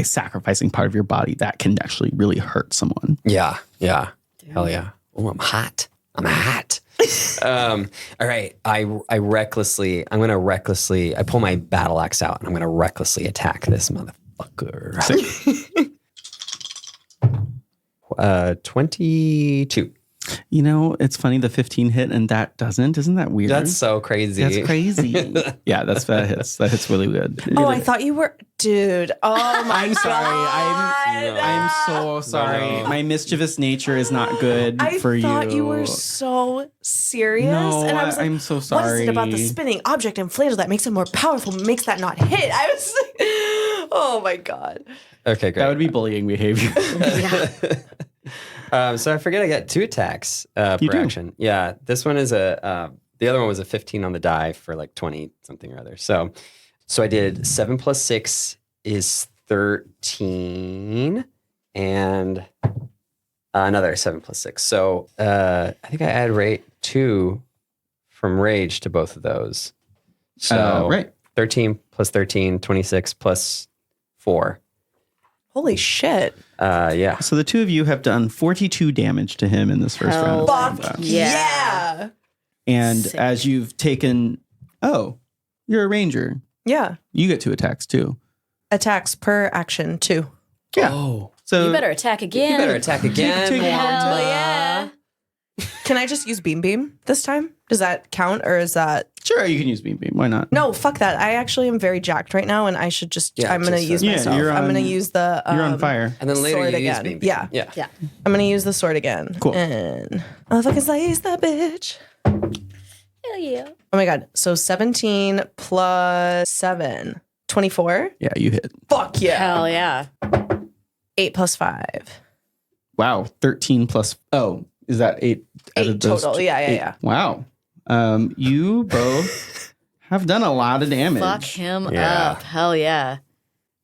sacrificing part of your body, that can actually really hurt someone. yeah. Hell yeah. Oh, I'm hot. All right. I pull my battle axe out and I'm going to recklessly attack this motherfucker. 22. You know, it's funny the 15 hit and that doesn't. Isn't that weird? That's so crazy. That's crazy. Yeah, that hits. That hits really good. Oh, I thought you were, dude. Oh my I'm sorry. God. I'm so sorry. No. My mischievous nature is not good for you. I thought you were so serious. No, and I was like, I'm so what is sorry. it about the spinning object in Flandel that makes it more powerful, makes that not hit? I was like, oh my God. Okay, great. That would be bullying behavior. So I forget I got 2 attacks per do. action. Yeah, this one is the other one was a 15 on the die for like 20 something or other. So I did 7 plus 6 is 13 and another 7 plus 6. So I think I add rate 2 from rage to both of those. So right. 13 plus 13, 26 plus 4. Holy shit. Yeah. So the two of you have done 42 damage to him in this first round of Fuck combat. yeah. And Sick. as you've taken, you're a ranger. Yeah. You get 2 attacks too. Attacks per action, 2. Yeah. Oh. So You better attack again. You better attack again. Take one. Hell yeah. Can I just use Beam this time? Does that count or is that? Sure, you can use Beam. Why not? No, fuck that. I actually am very jacked right now and I should just, Yeah, I'm going to just, use yeah, myself. you're I'm going to on- use the. You're on fire. And then later Sword you use again. beam. Yeah. Yeah. Yeah. I'm going to use the sword again. Cool. And motherfucking slice that bitch. Hell yeah. Oh my God. So 17 plus 7. 24. Yeah, you hit. Fuck yeah. Hell yeah. 8 plus 5. Wow, 13 plus. Oh, is that 8? 8 total. Yeah. Eight. Wow. You both have done a lot of damage. Fuck him Yeah. up. Hell yeah.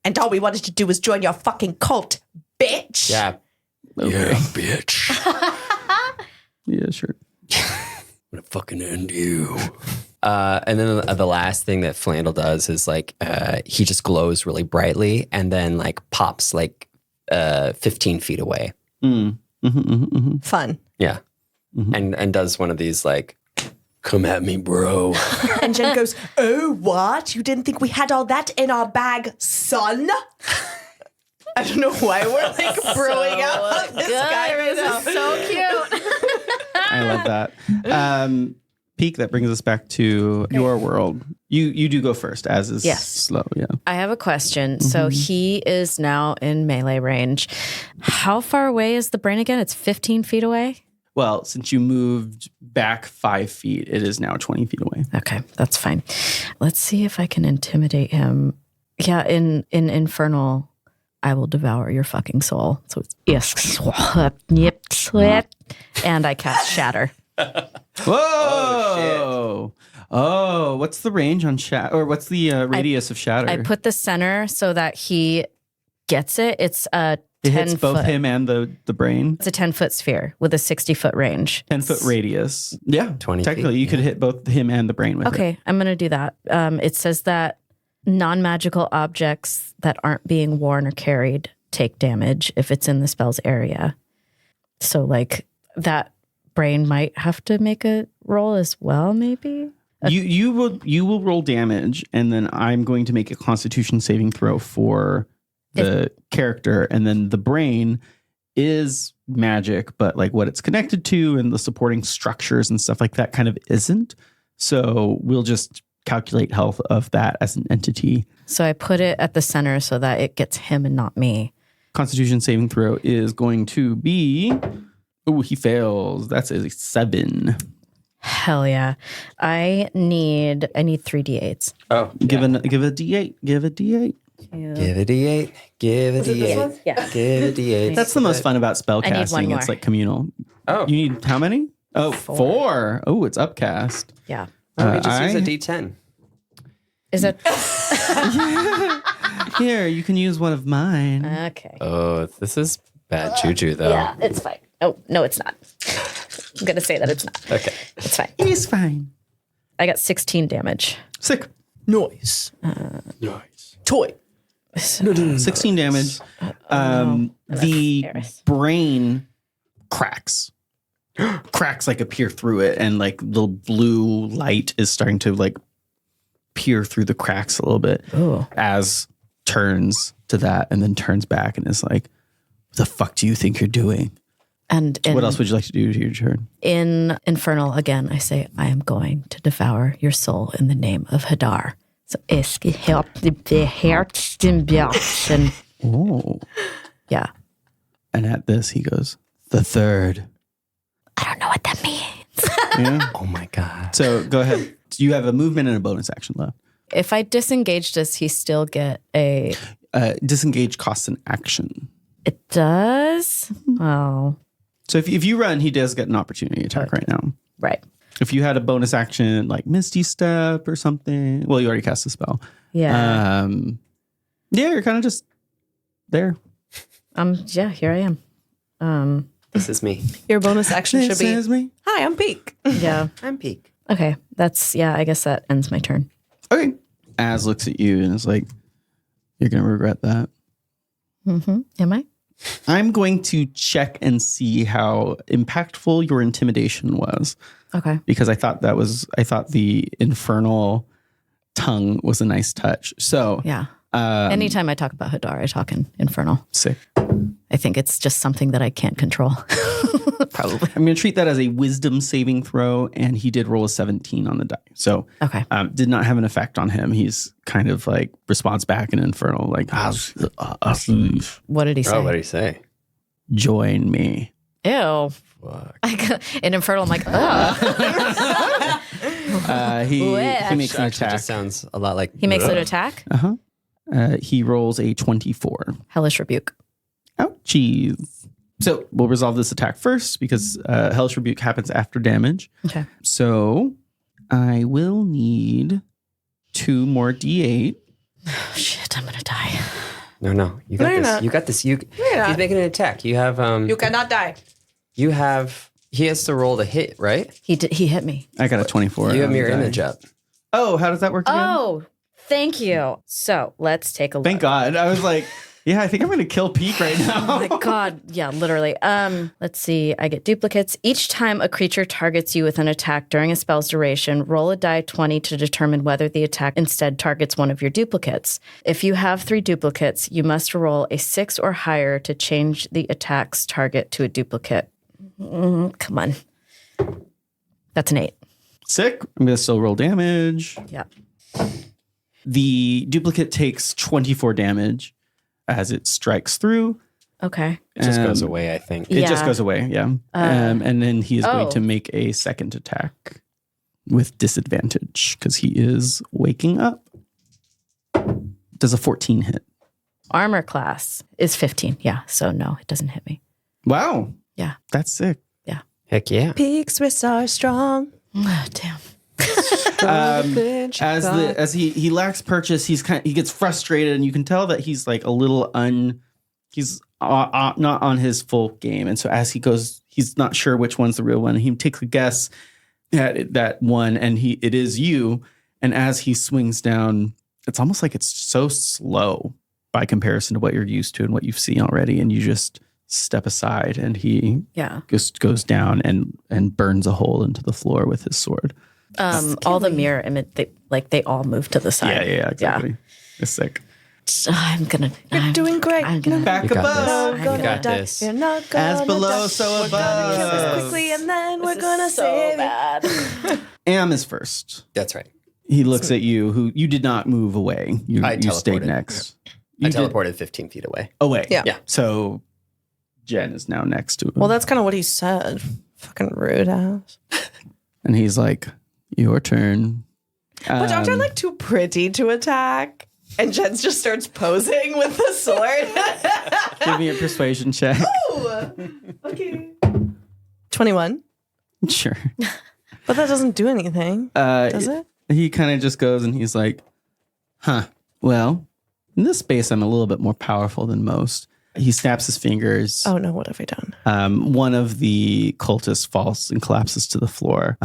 And all we wanted to do was join your fucking cult, bitch. Yeah. Okay. Bitch. Yeah, sure. I'm gonna fucking end you. And then the last thing that Flandel does is like he just glows really brightly and then like pops like 15 feet away. Fun. Yeah. And does one of these like, come at me, bro. And Jen goes, oh, what? You didn't think we had all that in our bag, son? I don't know why we're like broing out this guy right now. So cute. I love that. Pique, that brings us back to your world. You do go first, as is Yes. slow. Yeah. I have a question. So he is now in melee range. How far away is the brain again? It's 15 feet away? Well, since you moved back 5 feet, it is now 20 feet away. Okay, that's fine. Let's see if I can intimidate him. Yeah, in Infernal, I will devour your fucking soul. So it's yes, and I cast Shatter. Whoa! Oh, what's the range on shatter? Or what's the radius of shatter? I put the center so that he gets it. It's a it 10 hits both foot. him and the brain. It's a 10-foot sphere with a 60-foot range. 10-foot radius. Yeah, 20 technically, feet, you could hit both him and the brain with it. Okay, I'm going to do that. It says that non-magical objects that aren't being worn or carried take damage if it's in the spell's area. So like that brain might have to make a roll as well, maybe? You will roll damage, and then I'm going to make a Constitution saving throw for the character, and then the brain is magic, but like what it's connected to and the supporting structures and stuff like that kind of isn't. So we'll just calculate health of that as an entity. So I put it at the center so that it gets him and not me. Constitution saving throw is going to be. Oh, he fails. That's a 7. Hell yeah. I need 3 d8s. Oh, Give a D8. Give a D8. give it a D8. Give it a D8. Yeah. Give it a D8. That's the most fun about spell I need one casting. It's more. like communal. Oh. You need how many? Oh, 4. Oh, it's upcast. Yeah. Why don't we just use I- a D10? Is it? Here, you can use one of mine. Okay. Oh, this is bad juju, though. Yeah, it's fine. Oh, no, it's not. I'm going to say that it's not. Okay. It's fine. He's fine. I got 16 damage. Sick. Noise. Nice. Toy. 16 damage. The Eris. brain cracks. Cracks like appear through it, and like little blue light is starting to like peer through the cracks a little bit as turns to that and then turns back and is like, what the fuck do you think you're doing? And What else would you like to do to your turn? in Infernal, again, I say, I am going to devour your soul in the name of Hadar. So, Oh. yeah. And at this, he goes, the third. I don't know what that means. Yeah. Oh my God. So go ahead. You have a movement and a bonus action left. If I disengage, does he still get a... Disengage costs an action. It does? Oh, So if you run, he does get an opportunity attack right now. right. If you had a bonus action like Misty Step or something, well, you already cast the spell. Yeah. Yeah, you're kind of just there. Yeah, here I am. This is me. Your bonus action should This be, is me. hi, I'm Pique. Yeah. I'm Pique. Okay. I guess that ends my turn. Okay. Az looks at you and is like, you're going to regret that. Mm-hmm. Am I? I'm going to check and see how impactful your intimidation was. Okay. Because I thought the infernal tongue was a nice touch. So Yeah. Anytime I talk about Hadar, I talk in Infernal. sick. I think it's just something that I can't control. Probably. I'm going to treat that as a wisdom saving throw, and he did roll a 17 on the die. So Okay. did not have an effect on him. He's kind of like responds back in infernal, like, What did he say? Oh, what did he say? join me. Ew. Fuck. In Infernal, I'm like, ugh. He Blech. makes an Actually, attack. just sounds a lot like. He makes an attack. He rolls a 24. Hellish Rebuke. Ouchies. So we'll resolve this attack first because Hellish Rebuke happens after damage. Okay. So I will need 2 more D8. Oh, shit, I'm going to die. No. You got No, you're this. not. You got this. you're not. He's making an attack. You have. You cannot die. You have. He has to roll to hit, right? He hit me. I got a 24. You have on mirror the die. image up. Oh, how does that work again? Oh, thank you. So let's take a look. Thank God. I was like, yeah, I think I'm going to kill Pique right now. Oh my God. Yeah, literally. Let's see. I get duplicates. Each time a creature targets you with an attack during a spell's duration, roll a die 20 to determine whether the attack instead targets one of your duplicates. If you have 3 duplicates, you must roll a 6 or higher to change the attack's target to a duplicate. Come on. That's an 8. Sick. I'm going to still roll damage. Yeah. The duplicate takes 24 damage as it strikes through. Okay. It just goes Um, away, I think. It just Yeah. goes away, yeah. And then he is going oh. to make a second attack with disadvantage because he is waking up. Does a 14 hit? Armor class is 15. Yeah. So no, it doesn't hit me. Wow. Yeah. That's sick. Heck yeah. Pique's wrists are strong. Oh, damn. As he lacks purchase, he gets frustrated, and you can tell that he's like a little he's not on his full game, and so as he goes, he's not sure which one's the real one. He takes a guess at that one, and it is you. And as he swings down, it's almost like it's so slow by comparison to what you're used to and what you've seen already, and you just step aside, and he just goes down and burns a hole into the floor with his sword. All the mirror image, they all move to the side. Yeah, exactly. It's sick. I'm Doing great. I'm gonna, Back You got above. this. Gonna You got die. this. You're not gonna As below, die. so We're gonna kill this above. quickly, and then we're This gonna is so save bad. Am is first. That's right. He looks at you, who you did not move away. You stayed teleported. next. I You did- teleported 15 feet away. away. Yeah. Yeah. So Jenn is now next to him. Well, that's kind of what he said. Fucking rude ass. And he's like, your turn. But aren't I like too pretty to attack? And Jen's just starts posing with the sword. Give me a persuasion check. Ooh, okay. 21. Sure. But that doesn't do anything, does it? He kind of just goes and he's like, well, in this space, I'm a little bit more powerful than most. He snaps his fingers. Oh no, what have I done? One of the cultists falls and collapses to the floor.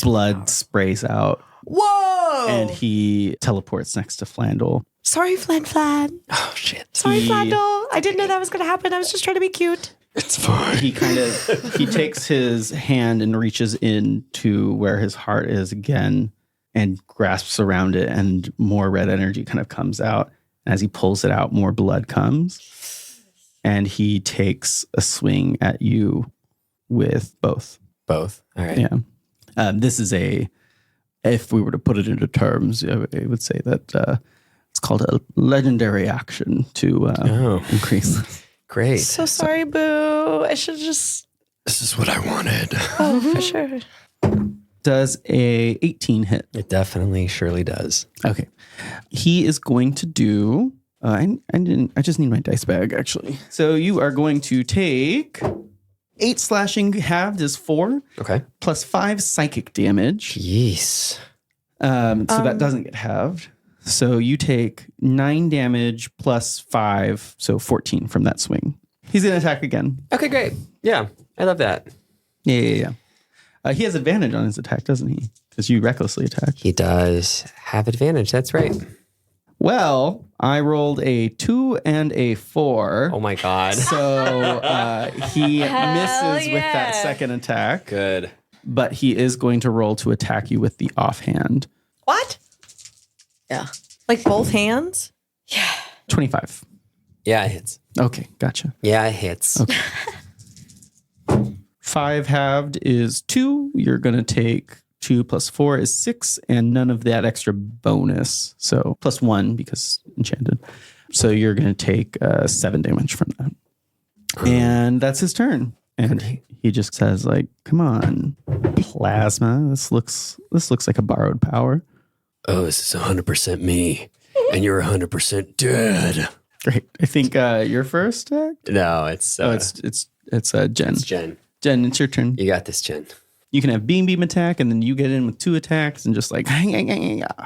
Blood sprays out, Whoa! and he teleports next to Flandel. Sorry, Flan. Oh, shit. Sorry, He- Flandel. I didn't know that was going to happen. I was just trying to be cute. It's fine. He takes his hand and reaches into where his heart is again and grasps around it, and more red energy kind of comes out. As he pulls it out, more blood comes. and he takes a swing at you with both. Both. All right. Yeah. This is if we were to put it into terms, I would say that it's called a legendary action to increase. Great. So sorry, Boo. I should just. This is what I wanted. Oh, for sure. Does a 18 hit? It definitely surely does. Okay. He is going to do. I just need my dice bag actually. So you are going to take 8 slashing halved is 4. Okay. Plus 5 psychic damage. Jeez. So that doesn't get halved. So you take 9 damage plus 5, so 14 from that swing. He's going to attack again. Okay, great. Yeah, I love that. Yeah. He has advantage on his attack, doesn't he? Because you recklessly attacked. He does have advantage. That's right. Well, I rolled a 2 and a 4. Oh my God. So he misses with that second attack. Good. But he is going to roll to attack you with the offhand. What? Yeah. Like both hands? 25. Yeah, it hits. Okay, gotcha. Yeah, it hits. Okay. 5 halved is 2. You're going to take 2 plus 4 is 6, and none of that extra bonus. So plus 1 because enchanted. So you're going to take 7 damage from that. And that's his turn. And he just says, like, come on, plasma. This looks like a borrowed power. Oh, this is 100% me, and you're 100% dead. Great. I think you're first attack? No, it's Jenn. It's Jenn. Jenn, it's your turn. You got this, Jenn. You can have beam attack, and then you get in with 2 attacks and just like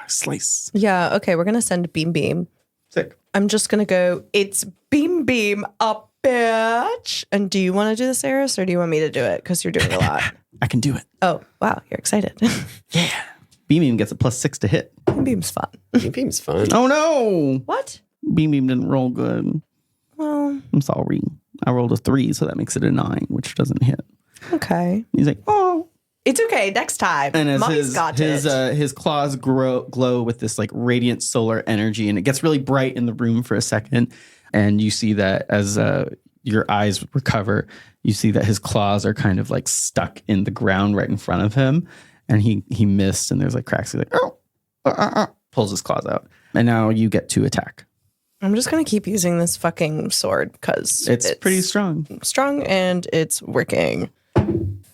slice. Yeah. Okay. We're going to send beam. Sick. I'm just going to go, it's beam up, bitch. And do you want to do this, Eris, or do you want me to do it? Because you're doing a lot. I can do it. Oh, wow. You're excited. Yeah. Beam gets a plus 6 to hit. Beam's fun. Beam's fun. Oh no. What? Beam didn't roll good. Well, I'm sorry. I rolled a 3, so that makes it a 9, which doesn't hit. okay. He's like, oh. It's okay. Next time. And as Mommy's got it. his claws glow with this like radiant solar energy, and it gets really bright in the room for a second. And you see that as your eyes recover, you see that his claws are kind of like stuck in the ground right in front of him. And he missed, and there's like cracks. He's like, pulls his claws out. And now you get to attack. I'm just going to keep using this fucking sword because It's pretty strong. Strong and it's working.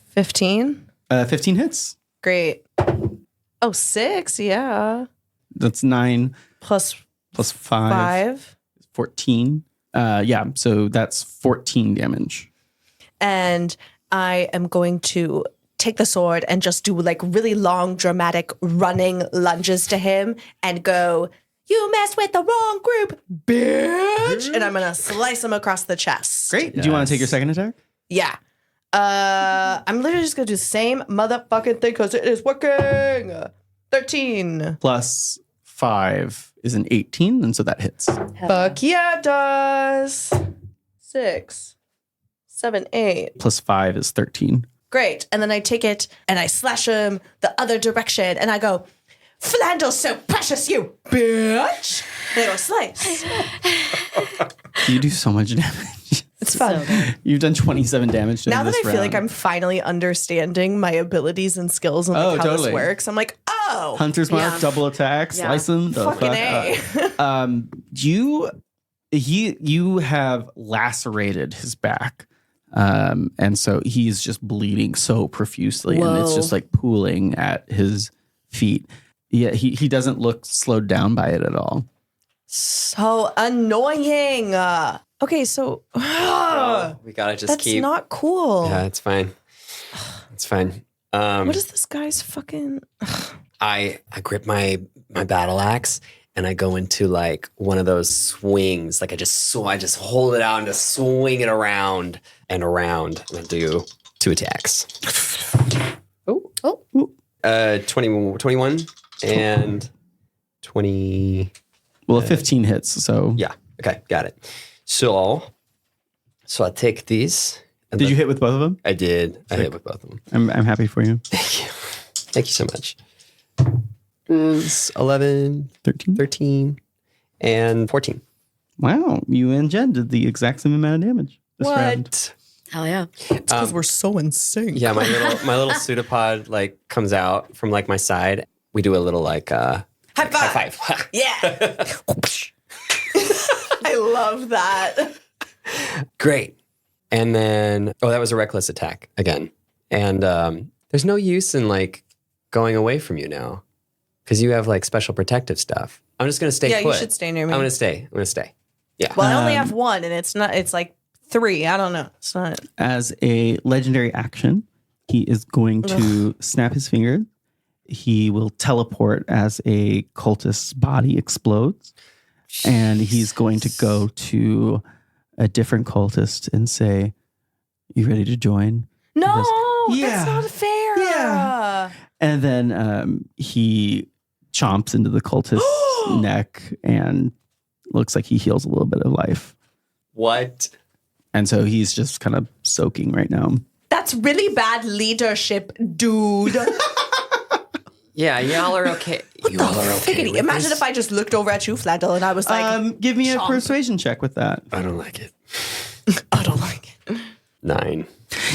15. 15 hits. Great. Oh, 6. Yeah. That's 9 Plus 5. 14. Yeah, so that's 14 damage. And I am going to take the sword and just do like really long, dramatic running lunges to him and go, you messed with the wrong group, bitch. And I'm going to slice him across the chest. Great. Do you want to take your second attack? Yeah. I'm literally just going to do the same motherfucking thing because it is working. 13. Plus 5 is an 18, and so that hits. Fuck yeah, it does. 6, 7, 8. Plus 5 is 13. Great. And then I take it and I slash him the other direction and I go, Flandel's so precious, you bitch. And I go, slice. You do so much damage. It's fun. So You've done 27 damage to Now that this I feel like round. I'm finally understing my abilities and skills and like how totally. this works, I'm like, oh. Hunter's Mark, double attack, Yeah. slice him. The Fucking fuck A. up. You have lacerated his back. And so he's just bleeding so profusely, and it's Whoa. just like pooling at his feet. Yeah, he doesn't look slowed down by it at all. So annoying. Okay, so We gotta just that's keep. not cool. Yeah, it's fine. It's fine. What is this guy's fucking... I grip my battle axe and I go into like one of those swings. Like I just hold it out and just swing it around and around. And I do 2 attacks. Oh. 21 and 20. Well, a 15 hits, so... Yeah. Okay. Got it. So I take these. And Did you hit with both of them? I did. I hit with both of them. I'm happy for you. Thank you. Thank you so much. It's 11, 13. 13, and 14. Wow, you and Jen did the exact same amount of damage this What? round. Hell yeah. It's because we're so in sync. Yeah, my little pseudopod like comes out from like my side. We do a little like High five. Yeah. I love that. Great. And then that was a reckless attack again. And there's no use in like going away from you now because you have like special protective stuff. I'm just gonna stay put. Yeah, you should stay near me. I'm gonna stay. Yeah. Well, I only have one, and it's like 3. I don't know. It's not. As a legendary action, he is going to snap his finger. He will teleport as a cultist's body explodes. And he's going to go to a different cultist and say, "You ready to join?" No, Because- that's not fair. Yeah. And then he chomps into the cultist's neck and looks like he heals a little bit of life. What? And so he's just kind of soaking right now. That's really bad leadership, dude. Yeah, y'all are okay. You all are okay. Figgity. with Imagine this? if I just looked over at you, Flandel, and I was like, Give me a chomp. persuasion check with that. I don't like it. I don't like it. 9.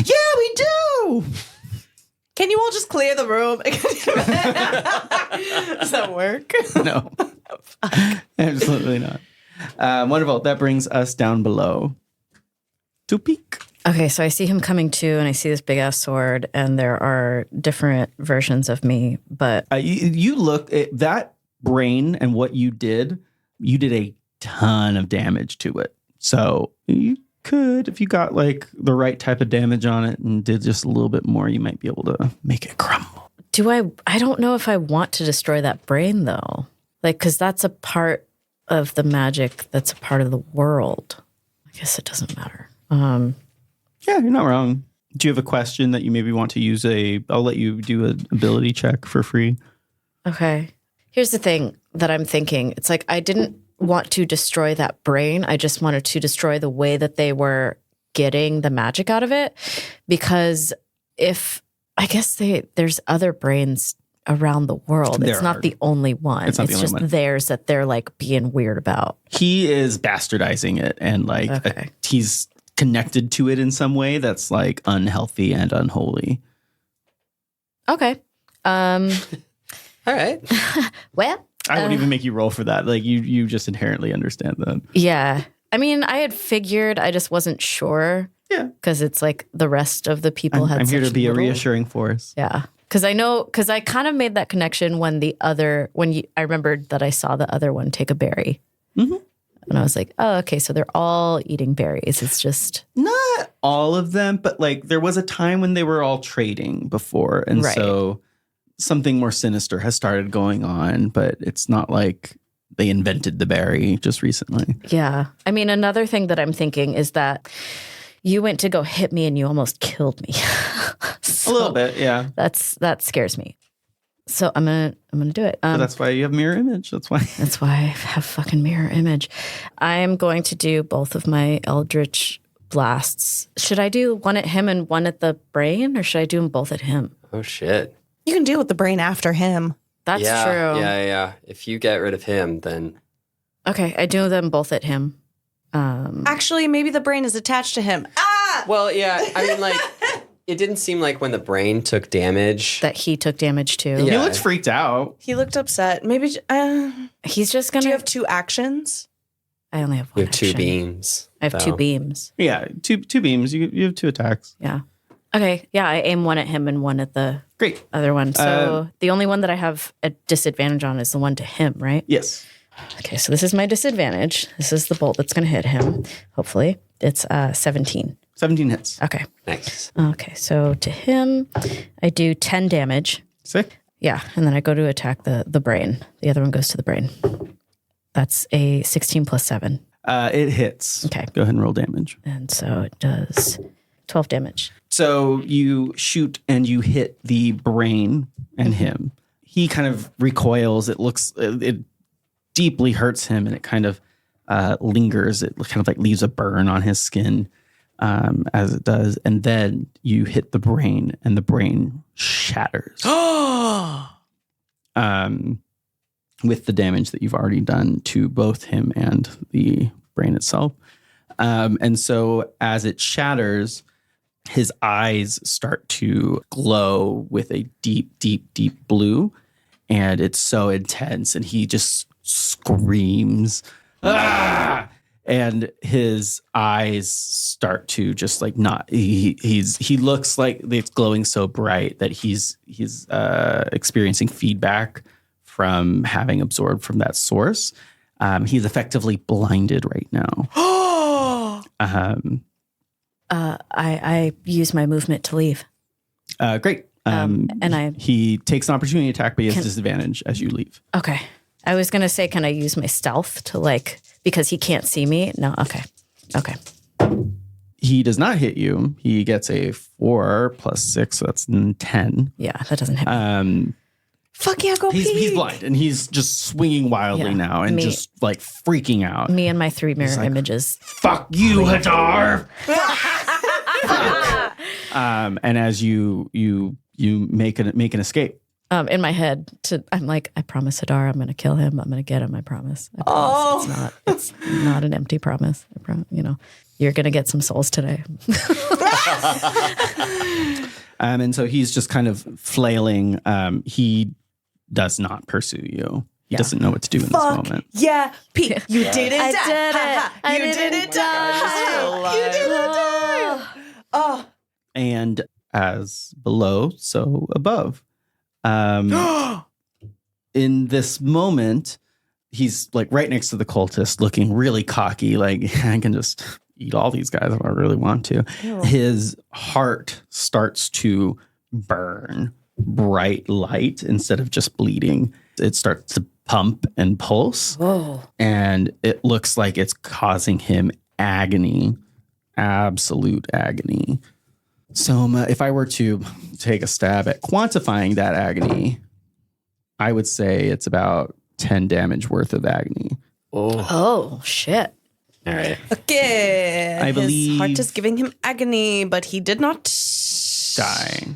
Yeah, we do. Can you all just clear the room? Does that work? No, absolutely not. Wonderful. That brings us down below to Pique. Okay, so I see him coming too, and I see this big ass sword, and there are different versions of me, but You look at that brain and what you did a ton of damage to it. So you could, if you got like the right type of damage on it and did just a little bit more, you might be able to make it crumble. I don't know if I want to destroy that brain though. Like, cause that's a part of the magic that's a part of the world. I guess it doesn't matter. Yeah, you're not wrong. Do you have a question that you maybe want to use I'll let you do an ability check for free. Okay. Here's the thing that I'm thinking. It's like, I didn't want to destroy that brain. I just wanted to destroy the way that they were getting the magic out of it. Because I guess there's other brains around the world. It's not the only one. It's not the only just one. theirs that they're like being weird about. He is bastardizing it and like Okay. he's connected to it in some way that's like unhealthy and unholy. Okay. All right. Well, I wouldn't even make you roll for that. Like you just inherently understand that. yeah. I mean, I had figured, I just wasn't sure. Yeah. Because it's like the rest of the people had I'm here to such be a little- reassuring force. Yeah. Because I kind of made that connection when I remembered that I saw the other one take a berry. Mm-hmm. And I was like, oh, okay, so they're all eating berries. It's just. Not all of them, but like there was a time when they were all trading before. And Right. so something more sinister has started going on, but it's not like they invented the berry just recently. Yeah. I mean, another thing that I'm thinking is that you went to go hit me and you almost killed me. A little bit, yeah. That scares me. So I'm gonna do it. So that's why you have mirror image. That's why. That's why I have fucking mirror image. I'm going to do both of my Eldritch blasts. Should I do one at him and one at the brain, or should I do them both at him? Oh shit. You can deal with the brain after him. That's true. Yeah. If you get rid of him, then Okay, I do them both at him. Actually, maybe the brain is attached to him. Ah! well, yeah. I mean, like, it didn't seem like when the brain took damage. That he took damage too. He Yeah. looks freaked out. He looked upset. Maybe. He's just gonna. Do you have 2 actions? I only have one. You have 2 action. beams. I have 2 beams. Yeah, two beams. You have 2 attacks. Yeah. Okay. Yeah, I aim one at him and one at the Great. other one. So the only one that I have a disadvantage on is the one to him, right? Yes. Okay, so this is my disadvantage. This is the bolt that's going to hit him. Hopefully, it's 17. 17 hits. Okay. Nice. Okay, so to him, I do 10 damage. Sick. Yeah, and then I go to attack the brain. The other one goes to the brain. That's a 16 plus 7. It hits. Okay. Go ahead and roll damage. And so it does 12 damage. So you shoot and you hit the brain and him. He kind of recoils. It deeply hurts him and it kind of lingers. It kind of like leaves a burn on his skin as it does. And then you hit the brain and the brain shatters. With the damage that you've already done to both him and the brain itself. And so as it shatters, his eyes start to glow with a deep, deep, deep blue. And it's so intense. And he just screams, "Ah!" And his eyes start to just like not, he looks like it's glowing so bright that he's experiencing feedback from having absorbed from that source. He's effectively blinded right now. I use my movement to leave. Great. He takes an opportunity attack, but he has disadvantage as you leave. Okay. I was going to say, can I use my stealth to because he can't see me? No. Okay. He does not hit you. He gets a 4 + 6, so that's 10. Yeah, that doesn't hit me. Fuck yeah, go Pique. He's blind and he's just swinging wildly now and just like freaking out. Me and my 3 mirror images. Fuck you, Hadar. And as you make an escape. In my head, I'm like, I promise Hadar, I'm going to kill him. I'm going to get him. I promise. It's not an empty promise. You're going to get some souls today. And so he's just kind of flailing. He does not pursue you. He doesn't know what to do in this moment. Yeah, Pique, you didn't die. I didn't die. You didn't die. Oh. And as below, so above. In this moment, he's like right next to the cultist, looking really cocky, like I can just eat all these guys if I really want to. Ew. His heart starts to burn bright light instead of just bleeding. It starts to pump and pulse. Whoa. And it looks like it's causing him agony, absolute agony. So if I were to take a stab at quantifying that agony, I would say it's about 10 damage worth of agony. Oh shit. All right. Okay. I believe his heart is giving him agony, but he did not die.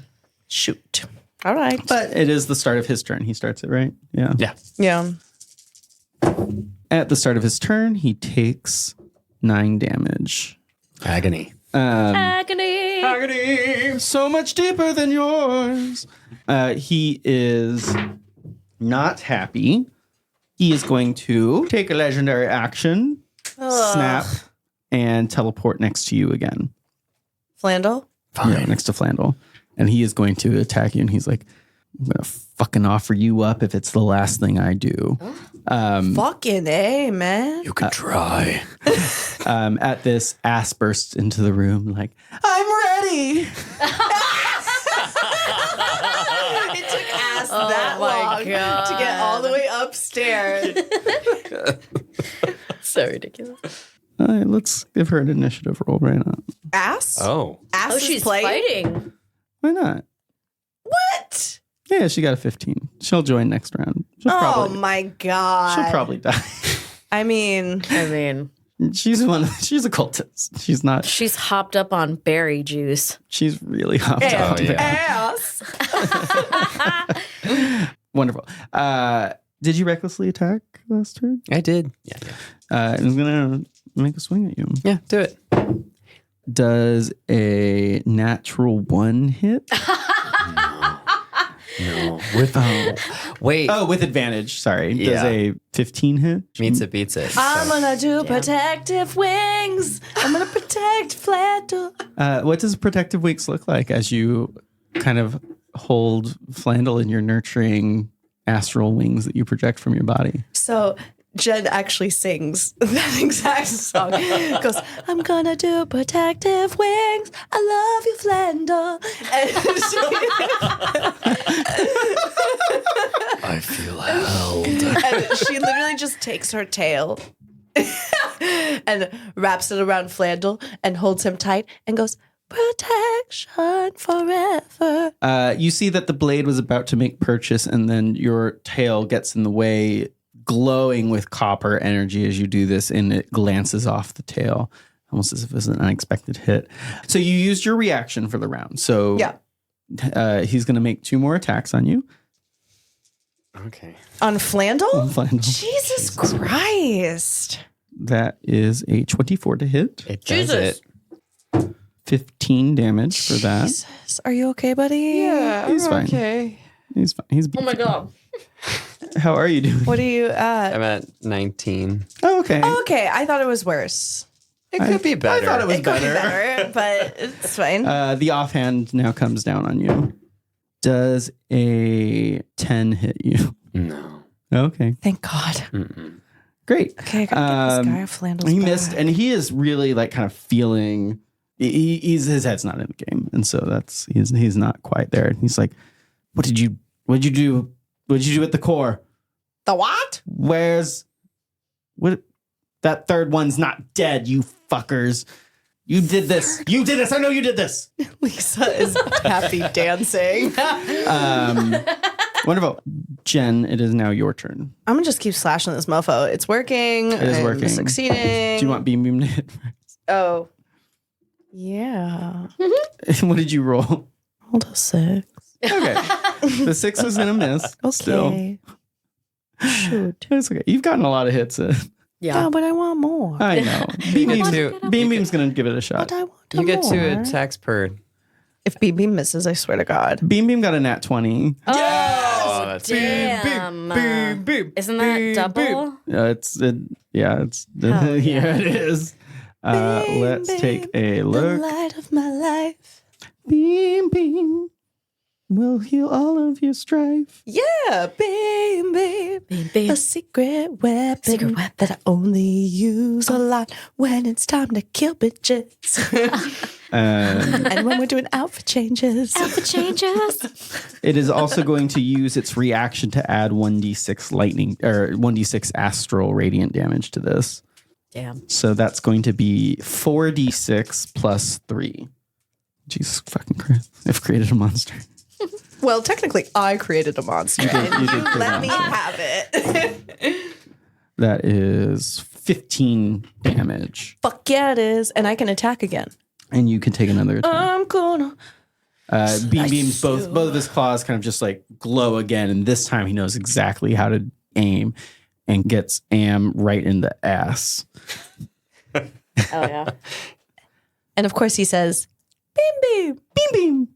Shoot. All right. But it is the start of his turn. He starts it, right? Yeah. Yeah. At the start of his turn, he takes 9 damage. Agony. Agony. So much deeper than yours. He is not happy. He is going to take a legendary action, snap, and teleport next to you again. Flandel? Fine. Yeah, next to Flandel. And he is going to attack you. And he's like, I'm going to fucking offer you up if it's the last thing I do. Fucking A, man. You can try. At this, Ass bursts into the room like, I'm ready. It took Ass that long to get all the way upstairs. So ridiculous. All right, let's give her an initiative roll right now. Ass? Oh. Ass is she's playing? fighting. Why not? What? Yeah, she got a 15. She'll join next round. My God. She'll probably die. I mean, She's a cultist. She's not. she's hopped up on berry juice. She's really hopped up. Oh, yeah. ass. Wonderful. Did you recklessly attack last turn? I did. Yeah. I'm going to make a swing at you. Yeah, do it. Does a natural 1 hit? No. Wait. Oh, with advantage. Sorry. Does Yeah. a 15 hit? Meets it, beats it. I'm going to do protective wings. I'm going to protect Flandel. What does protective wings look like as you kind of hold Flandel in your nurturing astral wings that you project from your body? So Jenn actually sings that exact song. Goes, I'm gonna do protective wings. I love you, Flandel. I feel held. And she literally just takes her tail and wraps it around Flandel and holds him tight and goes, protection forever. You see that the blade was about to make purchase, and then your tail gets in the way, glowing with copper energy as you do this, and it glances off the tail, almost as if it was an unexpected hit. So you used your reaction for the round. So Yeah. He's going to make 2 more attacks on you. Okay. On Flandel? Flandel. Jesus Christ. That is a 24 to hit. It does Jesus. it. 15 damage for that. Jesus, are you okay, buddy? Yeah, He's fine. Okay. He's fine. He's Oh my God. How are you doing? What are you at? I'm at 19. Oh, okay. Oh, okay, I thought it was worse. It could be better. I thought it was It could be better. better, but it's fine. The offhand now comes down on you. Does a 10 hit you? No. Okay. Thank God. Mm-mm. Great. Okay, I gotta get this guy off Flandel's He back. missed, and he is really like kind of feeling. His head's not in the game, and so he's not quite there. He's like, "What did you do? What did you do at the core? The what? What? That third one's not dead, you fuckers. You did this. You did this. I know you did this." Lisa is happy dancing. Wonderful. Jen, it is now your turn. I'm gonna just keep slashing this mofo. It's working. It is I'm working. Succeeding. Do you want Beam to hit? Oh. Yeah. What did you roll? Hold a 6. Okay. The 6 was gonna miss. Still. Okay. Shoot. It's okay. You've gotten a lot of hits in. Yeah. Oh, but I want more. I know. Beam Beam's gonna give it a shot. But I want You get more. 2 attacks per. If BB misses, I swear to God. Beam Beam got a nat 20. Oh, that's Damn. Isn't that double? Yeah, it is. Let's take a The look. light of my life. Beam Beam will heal all of your strife. Yeah, baby. Baby. A secret weapon, that I only use a lot when it's time to kill bitches. And when we're doing outfit changes. Outfit changes. It is also going to use its reaction to add 1d6 lightning or 1d6 astral radiant damage to this. Damn. So that's going to be 4d6 plus 3. Jesus fucking Christ. I've created a monster. Well, technically, I created a monster. You did create Let a me monster. have it. That is 15 damage. Fuck yeah, it is. And I can attack again. And you can take another attack. I'm gonna. Beam's both of his claws kind of just like glow again, and this time he knows exactly how to aim and gets Am right in the ass. Oh, yeah. And of course, he says, Beam, beam. Beam.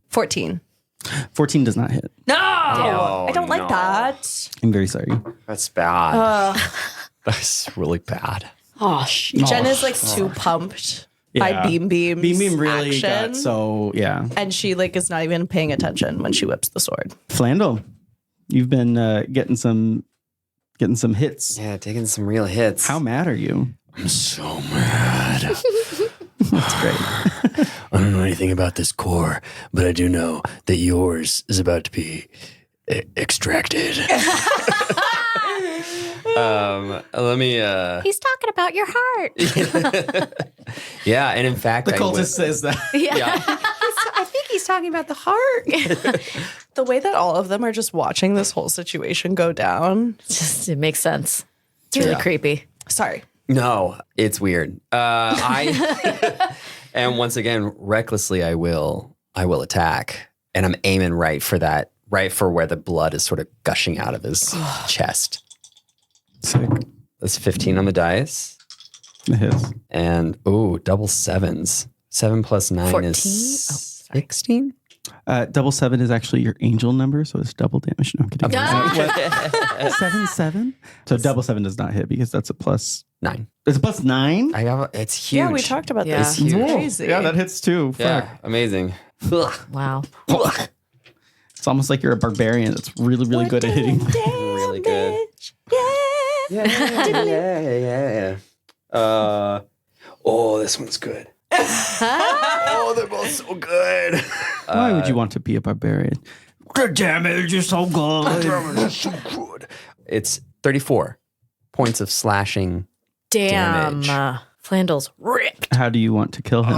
14 does not hit. No, Oh, I don't like no. that. I'm very sorry. That's bad. That's really bad. Oh, shit. Jen is like too pumped by Yeah. Beam's Beam really action. got so yeah. And she like is not even paying attention when she whips the sword. Flandel, you've been getting some hits. Yeah, taking some real hits. How mad are you? I'm so mad. That's great. I don't know anything about this core, but I do know that yours is about to be extracted. Let me. He's talking about your heart. Yeah, and in fact, The I cultist went- says that. Yeah, I think he's talking about the heart. The way that all of them are just watching this whole situation go down. It makes sense. It's really creepy. Sorry. no, it's weird. And once again, recklessly, I will attack, and I'm aiming right for where the blood is sort of gushing out of his chest. Sick. That's 15 on the dice. It hits. And double sevens. 7 plus 9 14? is 16. Double 7 is actually your angel number, so it's double damage. No, I'm kidding. Ah! 7? So double 7 does not hit because that's a plus. 9. It's a plus 9? It's huge. Yeah, we talked about Yeah. this. It's huge. Crazy. Yeah, that hits too. Yeah, Fuck. amazing. Wow. It's almost like you're a barbarian that's really, really good at hitting. Really good. Yeah. Oh, this one's good. Oh, they're both so good. Why would you want to be a barbarian? The damage is so good. It's 34 points of slashing. Damn. Damage. Flandel's ripped. How do you want to kill him?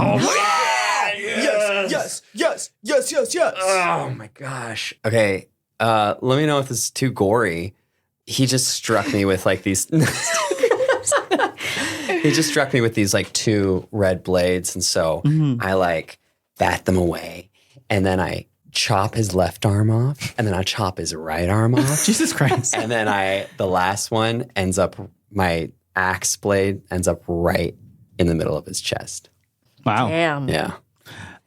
Yes. Oh my gosh. Okay. Let me know if this is too gory. He just struck me with like these. He just struck me with these like 2 red blades, and so I like bat them away, and then I chop his left arm off, and then I chop his right arm off. Jesus Christ. And then the last one ends up, my axe blade ends up right in the middle of his chest. Wow. Damn. Yeah.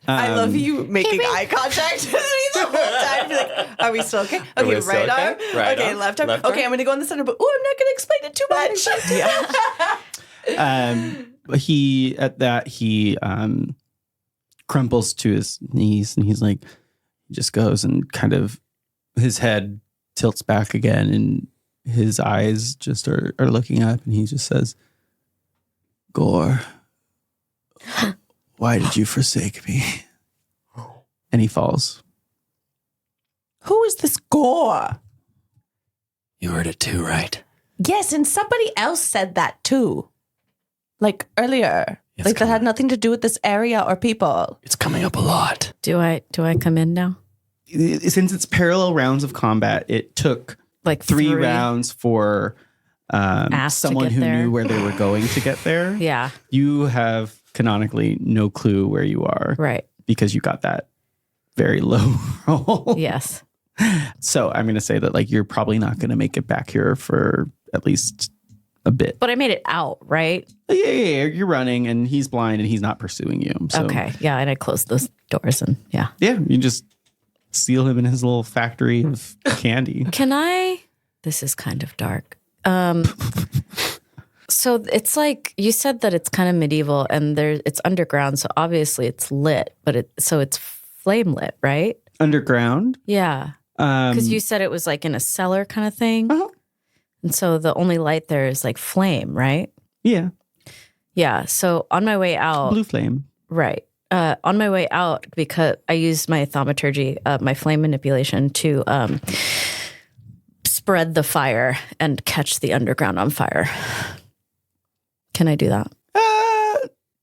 I love you making eye contact with me the whole time. Be like, are we still okay? Okay, we still right okay? arm. Right Okay, arm. left arm. Left Okay, arm. I'm going to go in the center, but I'm not going to explain it too much. He crumples to his knees and he's like, he just goes and kind of, his head tilts back again and his eyes just are looking up and he just says, Gore, why did you forsake me? And he falls. Who is this Gore? You heard it too, right? Yes, and somebody else said that too. Like earlier. It's Like that had coming. nothing to do with this area or people. It's coming up a lot. Do I come in now? Since it's parallel rounds of combat, it took Like three rounds for Asked to someone get who there. knew where they were going to get there. Yeah. You have canonically no clue where you are Right. because you got that very low roll. Yes. So I'm going to say that like you're probably not going to make it back here for at least a bit. But I made it out, right? Yeah. You're running and he's blind and he's not pursuing you. So, Okay. Yeah. And I closed those doors and yeah. Yeah, you just seal him in his little factory of candy. Can I? This is kind of dark. So it's like you said that it's kind of medieval and it's underground, so obviously it's lit, but it's flame lit, right? Underground. Yeah, because you said it was like in a cellar kind of thing, Uh-huh. and so the only light there is like flame, right? Yeah, Yeah. So on my way out, blue flame. right? On my way out, because I used my thaumaturgy, my flame manipulation to spread the fire and catch the underground on fire. Can I do that?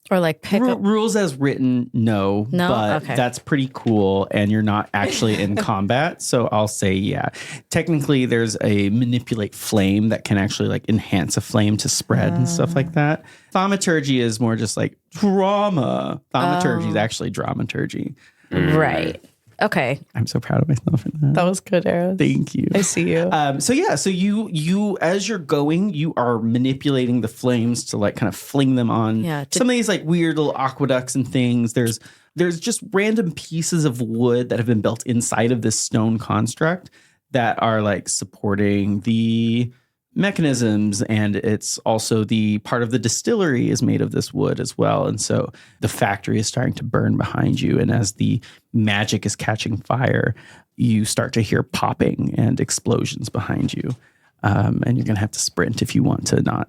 Or like pick up? Rules as written, no. No? But Okay. that's pretty cool. And you're not actually in combat. So I'll say, yeah. Technically, there's a manipulate flame that can actually like enhance a flame to spread and stuff like that. Thaumaturgy is more just like drama. Thaumaturgy is actually dramaturgy. Right. Okay. I'm so proud of myself for that. That was good, Eros. Thank you. I see you. So you as you're going, you are manipulating the flames to like kind of fling them on Yeah, to- some of these like weird little aqueducts and things. There's just random pieces of wood that have been built inside of this stone construct that are like supporting the mechanisms, and it's also the part of the distillery is made of this wood as well. And so the factory is starting to burn behind you, and as the magic is catching fire, you start to hear popping and explosions behind you, and you're gonna have to sprint if you want to not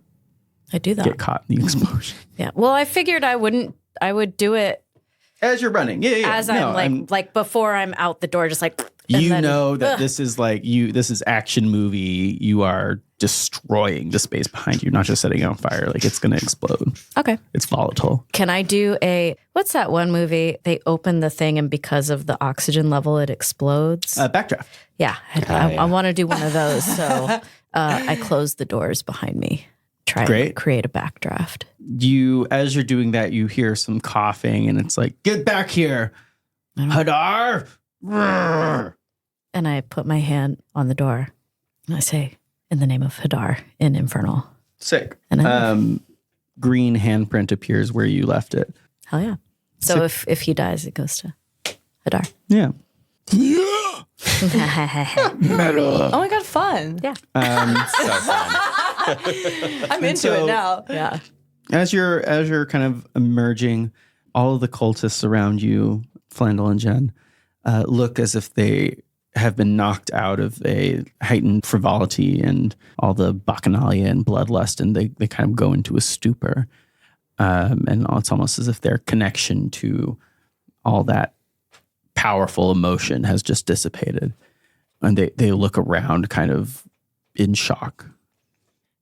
I do that. get caught in the explosion Yeah. Well, I figured I would do it as you're running. Yeah. as No, I'm like before I'm out the door, just like, and you then- know that Ugh. this is like this is action movie. You are destroying the space behind you, not just setting it on fire. Like it's going to explode. Okay. It's volatile. Can I do what's that one movie? They open the thing and because of the oxygen level, it explodes. Backdraft. Yeah. I want to do one of those. So I close the doors behind me. Try Great. and create a backdraft. As you're doing that, you hear some coughing, and it's like, "Get back here, Hadar!" Roar. And I put my hand on the door and I say, in the name of Hadar in Infernal. Sick. And I Green handprint appears where you left it. hell yeah. So if he dies, it goes to Hadar. Yeah. Oh my God, fun. Yeah. So fun. I'm into so- it now. Yeah. As you're kind of emerging, all of the cultists around you, Flandel and Jenn, look as if they have been knocked out of a heightened frivolity and all the bacchanalia and bloodlust, and they kind of go into a stupor. And it's almost as if their connection to all that powerful emotion has just dissipated. And they look around kind of in shock.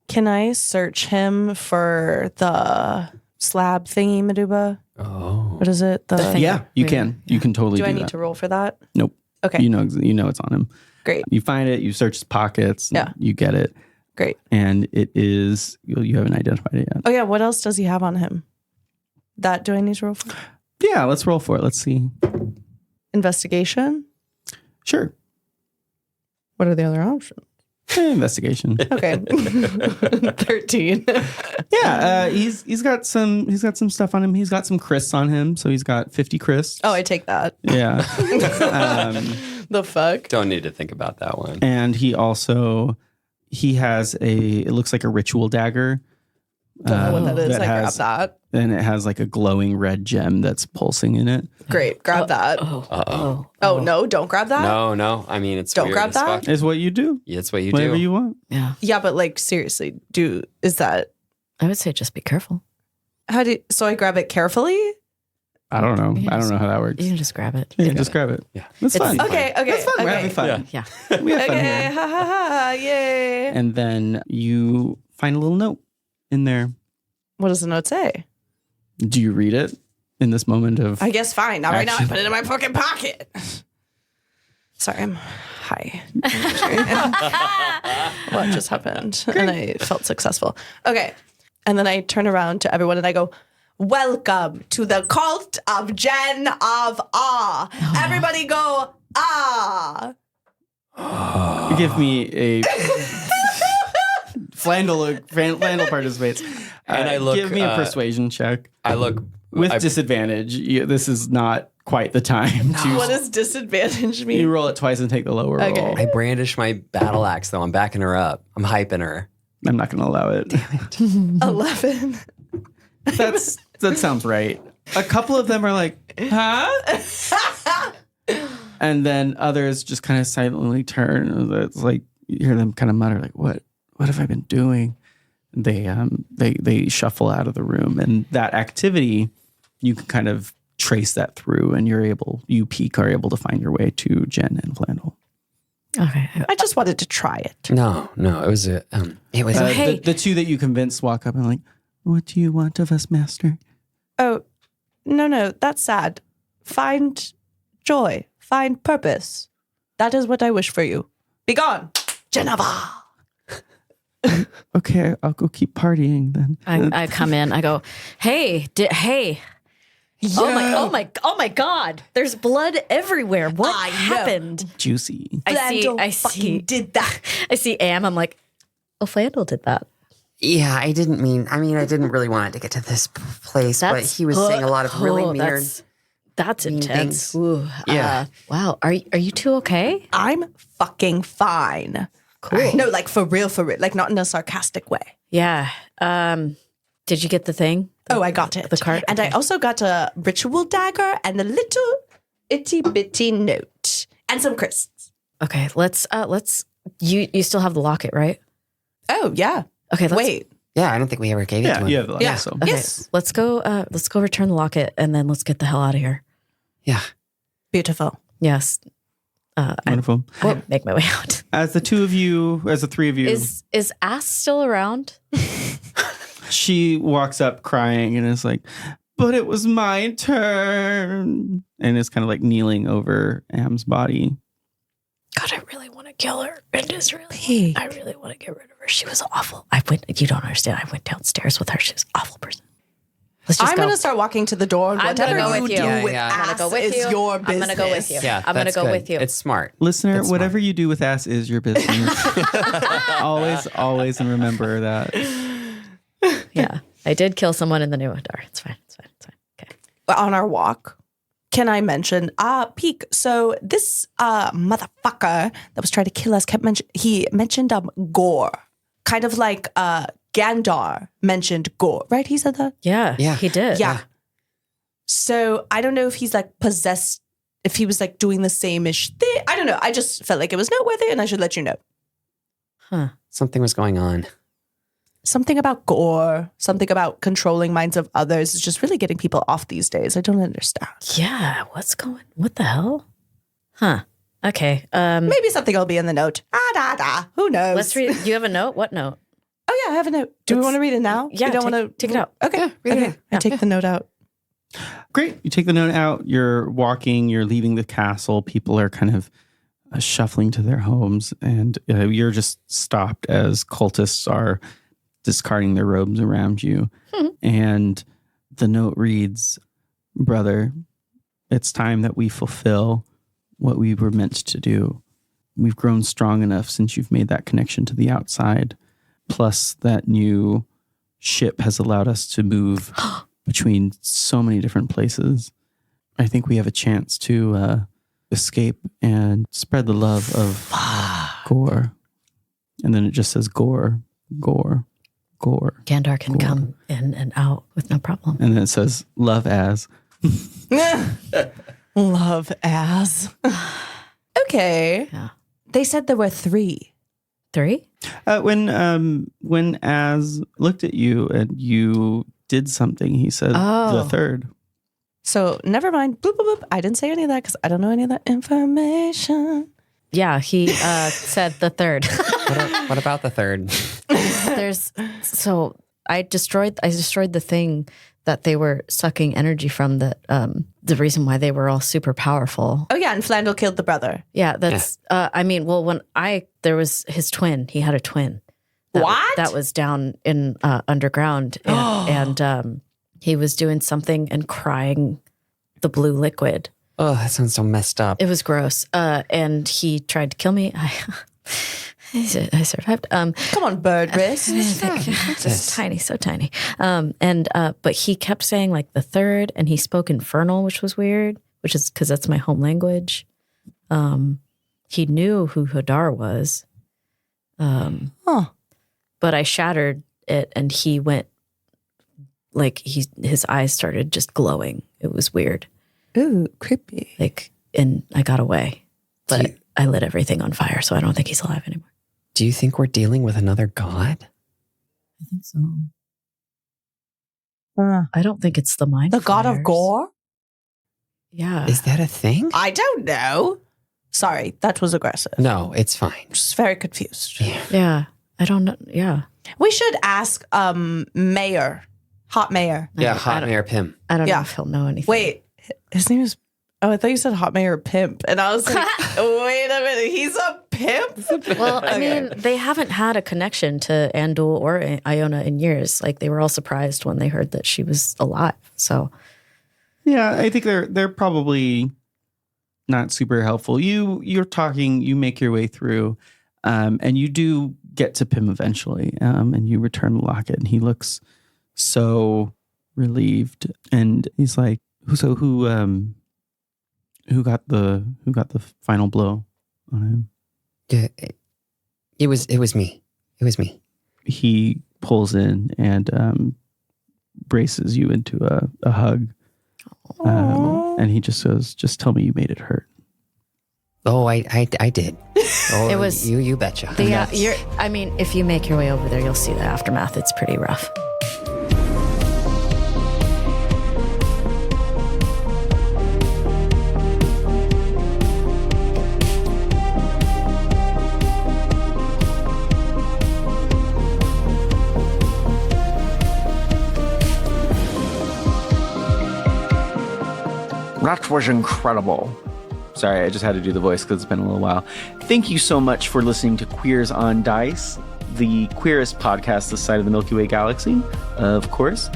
Can I search him for the slab thingy, Maduba? Oh. What is it? The thing. Yeah, you Yeah. can. You can totally Do do I need that. to roll for that? Nope. Okay. You know it's on him. Great. You find it, you search his pockets, and Yeah. you get it. Great. And it is, you haven't identified it yet. Oh yeah. What else does he have on him? That do I need to roll for? Yeah, let's roll for it. Let's see. Investigation? Sure. What are the other options? Investigation. Okay. 13. Yeah, he's got some stuff on him. He's got some crisps on him, so he's got 50 crisps. Oh, I take that. Yeah. The fuck? Don't need to think about that one. And he has it looks like a ritual dagger. Don't know what that is. that I grab has- that. And it has like a glowing red gem that's pulsing in it. Great. Grab that. Oh. Oh, no, don't grab that? No. I mean, it's Don't weird grab as that? fuck. Is what you do. Yeah, it's what you Whatever do. you want. Yeah. Yeah, but like seriously, is that I would say just be careful. so I grab it carefully? I don't know. You I don't just- know how that works. You can just grab it. Yeah, just grab it. Yeah. That's It's- fun. Okay, okay. That's fun. We're okay. having fun. Yeah. We have fun Okay, here. ha ha ha, yay. And then you find a little note in there. What does the note say? Do you read it in this moment of... I guess fine. Not right now. I Action. put it in my fucking pocket. Sorry, I'm high. What just happened? And I felt successful. Okay. And then I turn around to everyone and I go, welcome to the cult of Jenn of Ah. Everybody go, ah. Give me a... Flandel participates. And I look, Give me a persuasion check. I look With I- disadvantage. This is not quite the time to... What does disadvantage mean? You roll it twice and take the lower Okay. roll. I brandish my battle axe though. I'm backing her up. I'm hyping her. I'm not going to allow it. 11. That sounds right. A couple of them are like, huh? And then others just kind of silently turn. It's like you hear them kind of mutter, like, "What have I been doing?" They shuffle out of the room, and that activity you can kind of trace that through, and you Pique are able to find your way to Jenn and Flandel. Okay. I just wanted to try it. No. It was a Hey. The two that you convinced walk up and like, "What do you want of us, master?" Oh, no, that's sad. Find joy. Find purpose. That is what I wish for you. Be gone, Geneva. Okay, I'll go keep partying then. I come in. I go, hey. Oh my God! There's blood everywhere. What I know. happened? Juicy. Flandel I see. did that. I see Am. I'm like, oh, Flandel did that. Yeah, I didn't really want it to get to this place, but he was saying a lot of really weird. That's mean intense. things. Ooh, Yeah. wow. Are you two okay? I'm fucking fine. Cool. No, like for real. Like not in a sarcastic way. Yeah. Did you get the thing? Oh, I got it. The card? And I Okay. also got a ritual dagger and a little itty bitty note and some crisps. Okay. Let's. You still have the locket, right? Oh, yeah. Okay. Wait. Yeah, I don't think we ever gave it to Yeah, him. you have the Yeah. so. Okay. Yes. Let's go. Let's go return the locket, and then let's get the hell out of here. Yeah. Beautiful. Yes. Wonderful. I make my way out. As the three of you, Is Ass still around? she walks up crying and is like, "But it was my turn," and is kind of like kneeling over Am's body. God, I really want to kill her. And just really, Pique. I really want to get rid of her. She was awful. You don't understand. I went downstairs with her. She was an awful person. Let's just I'm go. going to start walking to the door. And I'm gonna whatever go you with you. do Yeah, with yeah. I'm gonna ass go with is you. your I'm business. gonna go with you. Yeah, I'm gonna that's go good. with you. It's smart. Listener, That's whatever smart. you do with ass is your business. always, and remember that. Yeah, I did kill someone in the new door. It's fine. Okay. On our walk, can I mention, Pique, so this motherfucker that was trying to kill us he mentioned gore. Kind of like Gandar mentioned gore, right? He said that? Yeah. Yeah. He did. Yeah. So I don't know if he's like possessed, if he was like doing the same-ish thing. I don't know. I just felt like it was noteworthy and I should let you know. Huh. Something was going on. Something about gore, something about controlling minds of others is just really getting people off these days. I don't understand. Yeah. What the hell? Huh. Okay. Maybe something will be in the note. Who knows? Let's read. You have a note? What note? Oh yeah, I have a note. Do we want to read it now? Yeah, You don't take- want to take it out. Okay. read it Okay. out. I take the note out. Great. You take the note out. You're walking. You're leaving the castle. People are kind of shuffling to their homes, and you're just stopped as cultists are discarding their robes around you. And the note reads, "Brother, it's time that we fulfill what we were meant to do. We've grown strong enough since you've made that connection to the outside. Plus, that new ship has allowed us to move between so many different places. I think we have a chance to escape and spread the love of gore. And then it just says gore, gore, gore. Gandar can gore. come in and out with no problem. And then it says love as. Love as. Okay. Yeah. They said there were 3. 3? When Az looked at you and you did something, he said the third. So never mind. Bloop, bloop, bloop. I didn't say any of that because I don't know any of that information. Yeah, he said the third. What about the third? I destroyed the thing that they were sucking energy from, that the reason why they were all super powerful. Oh yeah, and Flandel killed the brother. Yeah, that's there was his twin. He had a twin. That was down in underground, and he was doing something and crying the blue liquid. Oh, that sounds so messed up. It was gross. And he tried to kill me. I survived. Come on, bird wrist. Just tiny, so tiny. But he kept saying like the third, and he spoke Infernal, which was weird, which is because that's my home language. He knew who Hadar was. But I shattered it, and he went like his eyes started just glowing. It was weird. Ooh, creepy. And I got away, but I lit everything on fire, so I don't think he's alive anymore. Do you think we're dealing with another god? I think so. I don't think it's the mind. The god of gore? Yeah. Is that a thing? I don't know. Sorry, that was aggressive. No, it's fine. Just very confused. Yeah. I don't know. Yeah. We should ask Mayor. Hot Mayor. Yeah, Hot Mayor Pim. I don't know if he'll know anything. Wait, his name is... Oh, I thought you said Hot Mayor Pimp. And I was like, wait a minute, he's a pimp? Well, I mean, they haven't had a connection to Andul or Iona in years. Like, they were all surprised when they heard that she was alive. So, yeah, I think they're probably not super helpful. You're talking, you make your way through, and you do get to Pim eventually, and you return the locket, and he looks so relieved, and he's like, who got the final blow on him? Yeah, it was me. It was me. He pulls in and braces you into a hug, and he just says, "Just tell me you made it hurt." Oh, I did. Oh, it was you betcha. If you make your way over there, you'll see the aftermath. It's pretty rough. That was incredible. Sorry, I just had to do the voice because it's been a little while. Thank you so much for listening to Queers on Dice, the queerest podcast this side of the Milky Way galaxy, of course.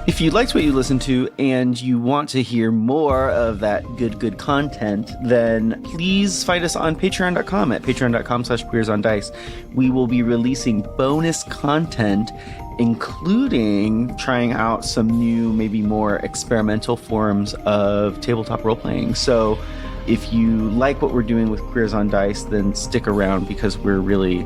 If you liked what you listened to and you want to hear more of that good content, then please find us on patreon.com at patreon.com/queersondice. We will be releasing bonus content, including trying out some new, maybe more experimental forms of tabletop role-playing. So if you like what we're doing with Queers on Dice, then stick around because we're really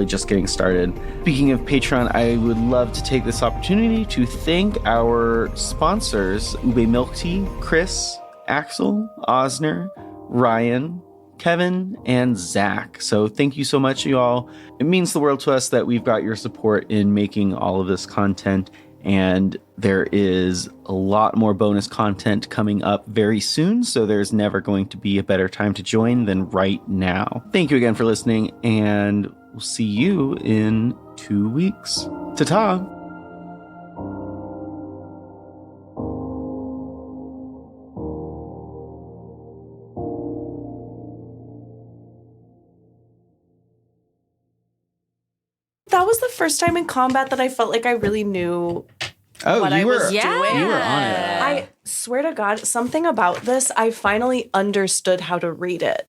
just getting started. Speaking of Patreon, I would love to take this opportunity to thank our sponsors, Ube Milk Tea, Chris, Axel, Osner, Ryan, Kevin, and Zach. So thank you so much, y'all. It means the world to us that we've got your support in making all of this content. And there is a lot more bonus content coming up very soon. So there's never going to be a better time to join than right now. Thank you again for listening, and we'll see you in 2 weeks. Ta-ta! That was the first time in combat that I felt like I really knew Oh, what I was doing. You were on it. I swear to God, something about this, I finally understood how to read it.